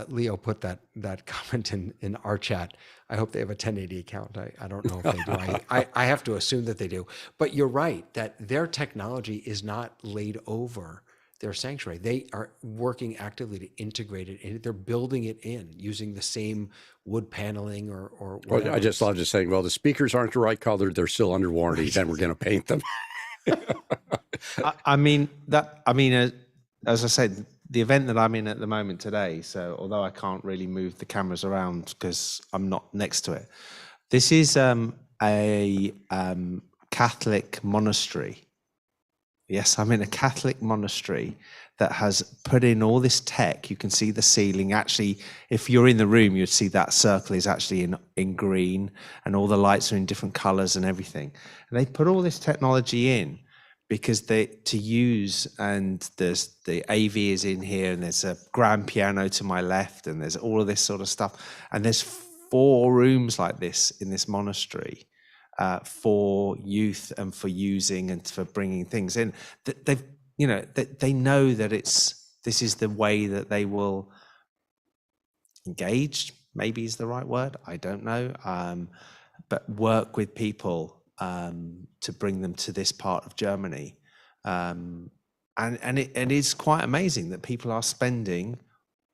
A: Leo put that comment in our chat. I hope they have a 1080 account. I don't know if they do. I have to assume that they do. But you're right that their technology is not laid over their sanctuary. They are working actively to integrate it in. They're building it in using the same wood paneling or whatever.
B: Well, I just love just saying, well, the speakers aren't the right color. They're still under warranty. Then we're going to paint them.
H: As I said, the event that I'm in at the moment today, so although I can't really move the cameras around because I'm not next to it, this is a Catholic monastery. Yes, I'm in a Catholic monastery that has put in all this tech. You can see the ceiling. Actually, if you're in the room, you'd see that circle is actually in green, and all the lights are in different colors and everything. And they put all this technology in because to use, and there's the AV is in here, and there's a grand piano to my left, and there's all of this sort of stuff. And there's 4 rooms like this in this monastery for youth and for using and for bringing things in. They know that this is the way that they will engage, maybe is the right word, I don't know, but work with people to bring them to this part of Germany. And it is quite amazing that people are spending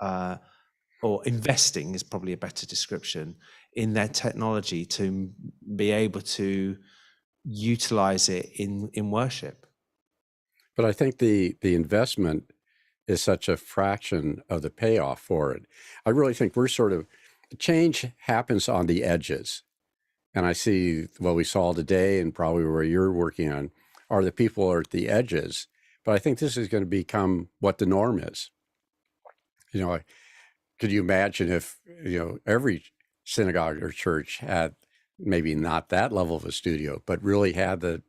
H: or investing is probably a better description in their technology to be able to utilize it in worship.
B: But I think the investment is such a fraction of the payoff for it. I really think change happens on the edges. And I see what we saw today, and probably where you're working on, are the people who are at the edges. But I think this is going to become what the norm is. Could you imagine if, every synagogue or church had maybe not that level of a studio, but really had the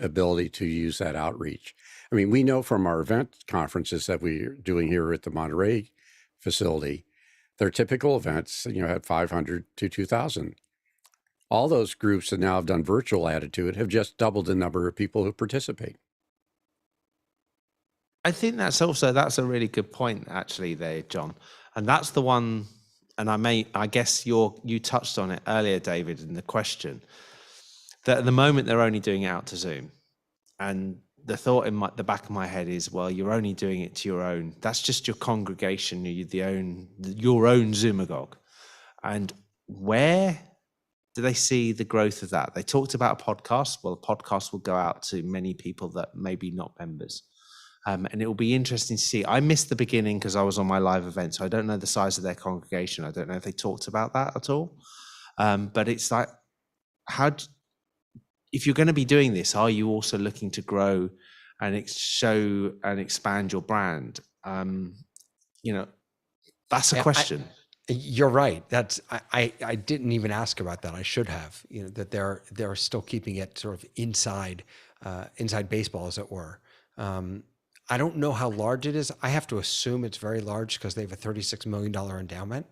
B: ability to use that outreach? I mean, we know from our event conferences that we're doing here at the Monterey facility, their typical events, had 500 to 2,000. All those groups that now have done virtual added to it have just doubled the number of people who participate.
H: I think that's a really good point actually there, John. And that's the one, and I guess you touched on it earlier, David, in the question, that at the moment they're only doing it out to Zoom. And the thought in the back of my head is, well, you're only doing it to your own. That's just your congregation, your own Synagogue. And where do they see the growth of that? They talked about a podcast. Well, a podcast will go out to many people that maybe not members. And it will be interesting to see. I missed the beginning because I was on my live event, so I don't know the size of their congregation. I don't know if they talked about that at all. But it's like, if you're going to be doing this, are you also looking to grow and show and expand your brand? That's a question.
A: You're right. I didn't even ask about that. I should have. That they're still keeping it sort of inside baseball, as it were. I don't know how large it is. I have to assume it's very large because they have a $36 million endowment,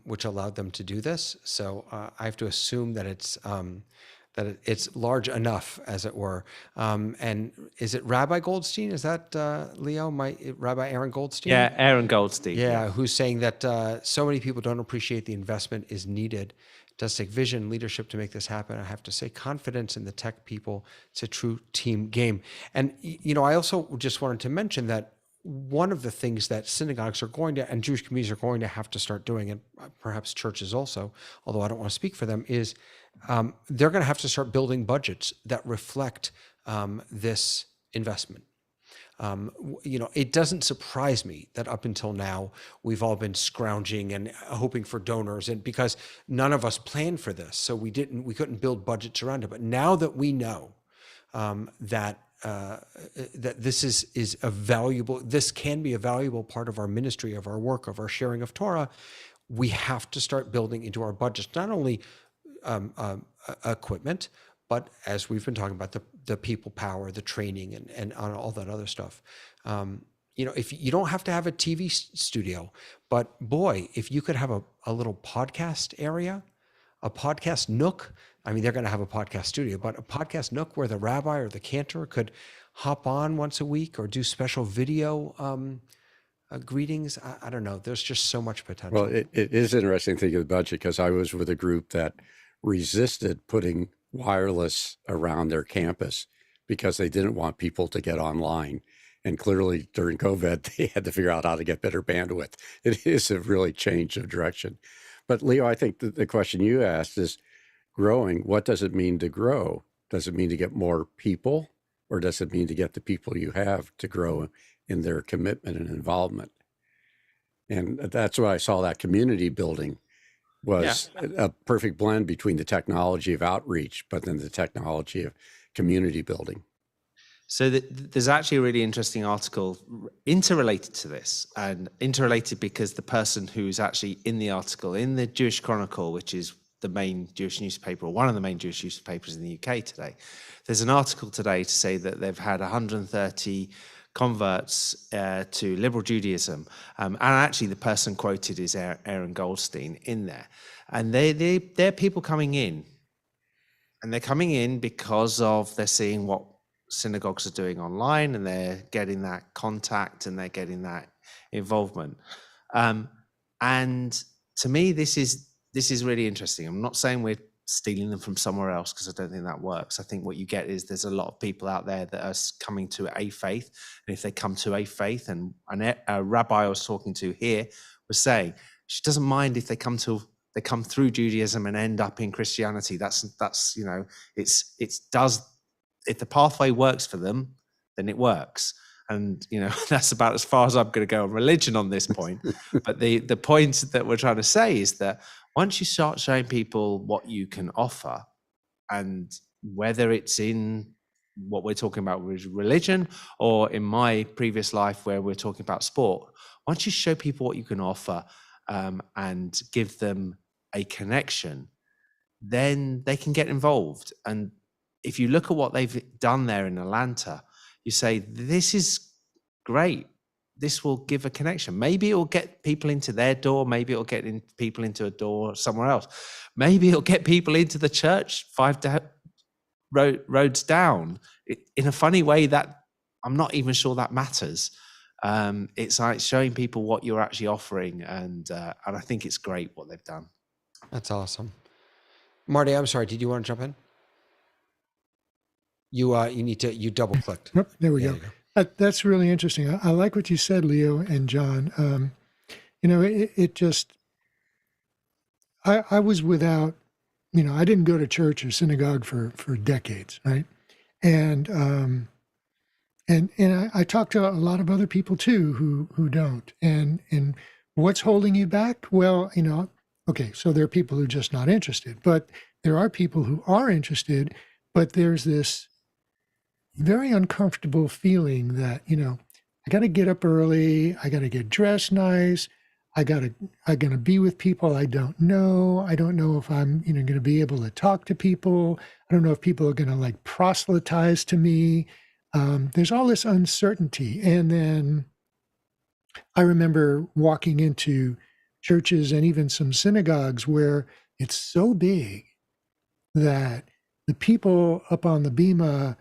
A: which allowed them to do this. So I have to assume that it's large enough, as it were. And is it Rabbi Goldstein? Is that Leo? Rabbi Aaron Goldstein?
H: Yeah, Aaron Goldstein.
A: Yeah, who's saying that so many people don't appreciate the investment is needed. It does take vision, leadership to make this happen. I have to say, confidence in the tech people. It's a true team game. And I also just wanted to mention that one of the things that synagogues are going to, and Jewish communities are going to have to start doing, and perhaps churches also, although I don't want to speak for them, is they're going to have to start building budgets that reflect this investment. It doesn't surprise me that up until now, we've all been scrounging and hoping for donors, and because none of us planned for this, so we couldn't build budgets around it. But now that we know that this is a valuable, this can be a valuable part of our ministry, of our work, of our sharing of Torah, we have to start building into our budgets, not only equipment, but as we've been talking about, the people power, the training, and all that other stuff. If you don't have to have a TV studio, but boy, if you could have a little podcast area, a podcast nook. I mean, they're going to have a podcast studio, but a podcast nook where the rabbi or the cantor could hop on once a week or do special video greetings. I don't know. There's just so much potential.
B: Well, it is interesting thinking of the budget, because I was with a group that resisted putting wireless around their campus because they didn't want people to get online. And clearly during COVID, they had to figure out how to get better bandwidth. It is a really change of direction. But Leo, I think the question you asked is growing. What does it mean to grow? Does it mean to get more people, or does it mean to get the people you have to grow in their commitment and involvement? And that's why I saw that community building was a perfect blend between the technology of outreach, but then the technology of community building.
H: So there's actually a really interesting article interrelated to this, and interrelated because the person who's actually in the article in the Jewish Chronicle, which is the main Jewish newspaper, or one of the main Jewish newspapers in the UK today, there's an article today to say that they've had 130 converts to liberal Judaism. And actually the person quoted is Aaron Goldstein in there. And they're people coming in. And they're coming in because they're seeing what synagogues are doing online, and they're getting that contact and they're getting that involvement. And to me, this is really interesting. I'm not saying we're stealing them from somewhere else, because I don't think that works. I think what you get is there's a lot of people out there that are coming to a faith, and if they come to a faith, and a rabbi I was talking to here was saying she doesn't mind if they come through Judaism and end up in Christianity. That's if the pathway works for them, then it works. And that's about as far as I'm going to go on religion on this point. But the point that we're trying to say is that once you start showing people what you can offer, and whether it's in what we're talking about with religion, or in my previous life where we're talking about sport. Once you show people what you can offer and give them a connection, then they can get involved. And if you look at what they've done there in Atlanta, you say, this is great. This will give a connection. Maybe it'll get people into their door. Maybe it'll get people into a door somewhere else. Maybe it'll get people into the church roads down. In a funny way that I'm not even sure that matters. It's like showing people what you're actually offering, and I think it's great what they've done.
A: That's awesome. Marty, I'm sorry. Did you want to jump in? You double clicked.
D: Nope, there we go. That's really interesting. I like what you said, Leo and John. It just, I was without, I didn't go to church or synagogue for decades, right? And I talked to a lot of other people too who don't. And what's holding you back? Well, okay, so there are people who are just not interested, but there are people who are interested, but there's this very uncomfortable feeling that, I got to get up early. I got to get dressed nice. I got to be with people I don't know. I don't know if I'm, going to be able to talk to people. I don't know if people are going to like proselytize to me. There's all this uncertainty. And then I remember walking into churches and even some synagogues where it's so big that the people up on the bima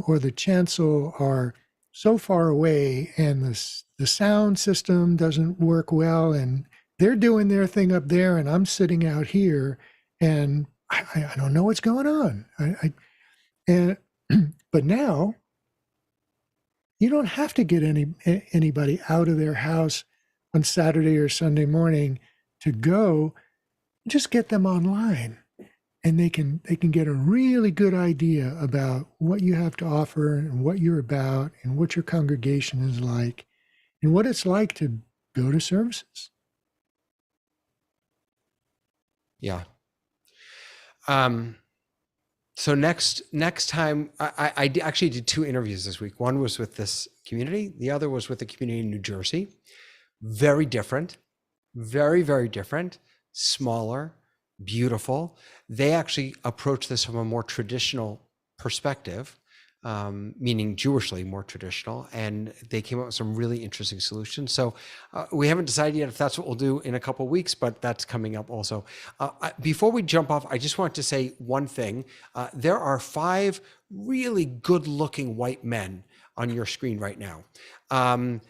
D: or the chancel are so far away, and the sound system doesn't work well, and they're doing their thing up there, and I'm sitting out here, and I don't know what's going on. But now you don't have to get anybody out of their house on Saturday or Sunday morning to go. Just get them online, and they can get a really good idea about what you have to offer and what you're about and what your congregation is like and what it's like to go to services.
A: Yeah. So next time, I actually did 2 interviews this week. One was with this community. The other was with a community in New Jersey. Very different, very, very different, smaller, beautiful. They actually approach this from a more traditional perspective, meaning Jewishly more traditional, and they came up with some really interesting solutions. So we haven't decided yet if that's what we'll do in a couple of weeks, but that's coming up also. Before we jump off, I just want to say one thing. There are 5 really good-looking white men on your screen right now.
B: I'm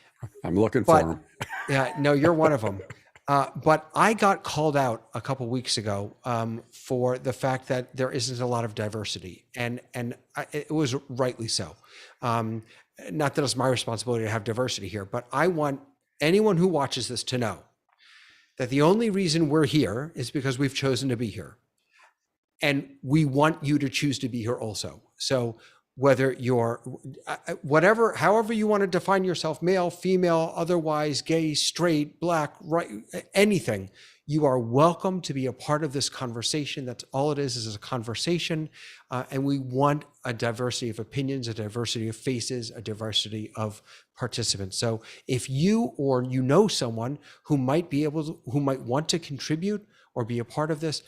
B: looking for them.
A: Yeah, no, you're one of them. But I got called out a couple of weeks ago for the fact that there isn't a lot of diversity, and it was rightly so. Not that it's my responsibility to have diversity here, but I want anyone who watches this to know that the only reason we're here is because we've chosen to be here, and we want you to choose to be here also. So whether you're however you want to define yourself, male, female, otherwise, gay, straight, black, right, anything, you are welcome to be a part of this conversation. That's all it is a conversation. And we want a diversity of opinions, a diversity of faces, a diversity of participants. So if you or you know someone who might want to contribute or be a part of this,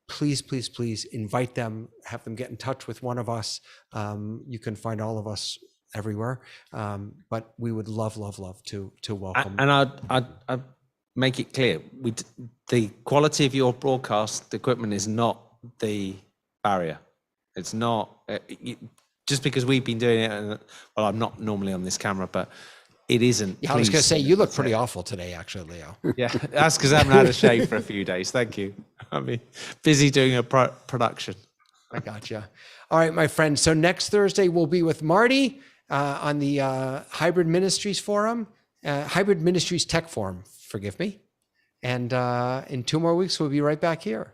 A: please, please, please invite them, have them get in touch with one of us. You can find all of us everywhere. But we would love to welcome.
H: And I'd make it clear, the quality of your broadcast equipment is not the barrier. It's not, just because we've been doing it, and well, I'm not normally on this camera, but it isn't.
A: Yeah, I was going to say, you look pretty awful today, actually, Leo.
H: Yeah, that's because I haven't had a shave for a few days. Thank you. I mean, busy doing a production.
A: I gotcha. All right, my friend. So next Thursday, we'll be with Marty on the Hybrid Ministries Forum, Hybrid Ministries Tech Forum, forgive me. And in 2 more weeks, we'll be right back here.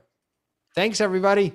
A: Thanks, everybody.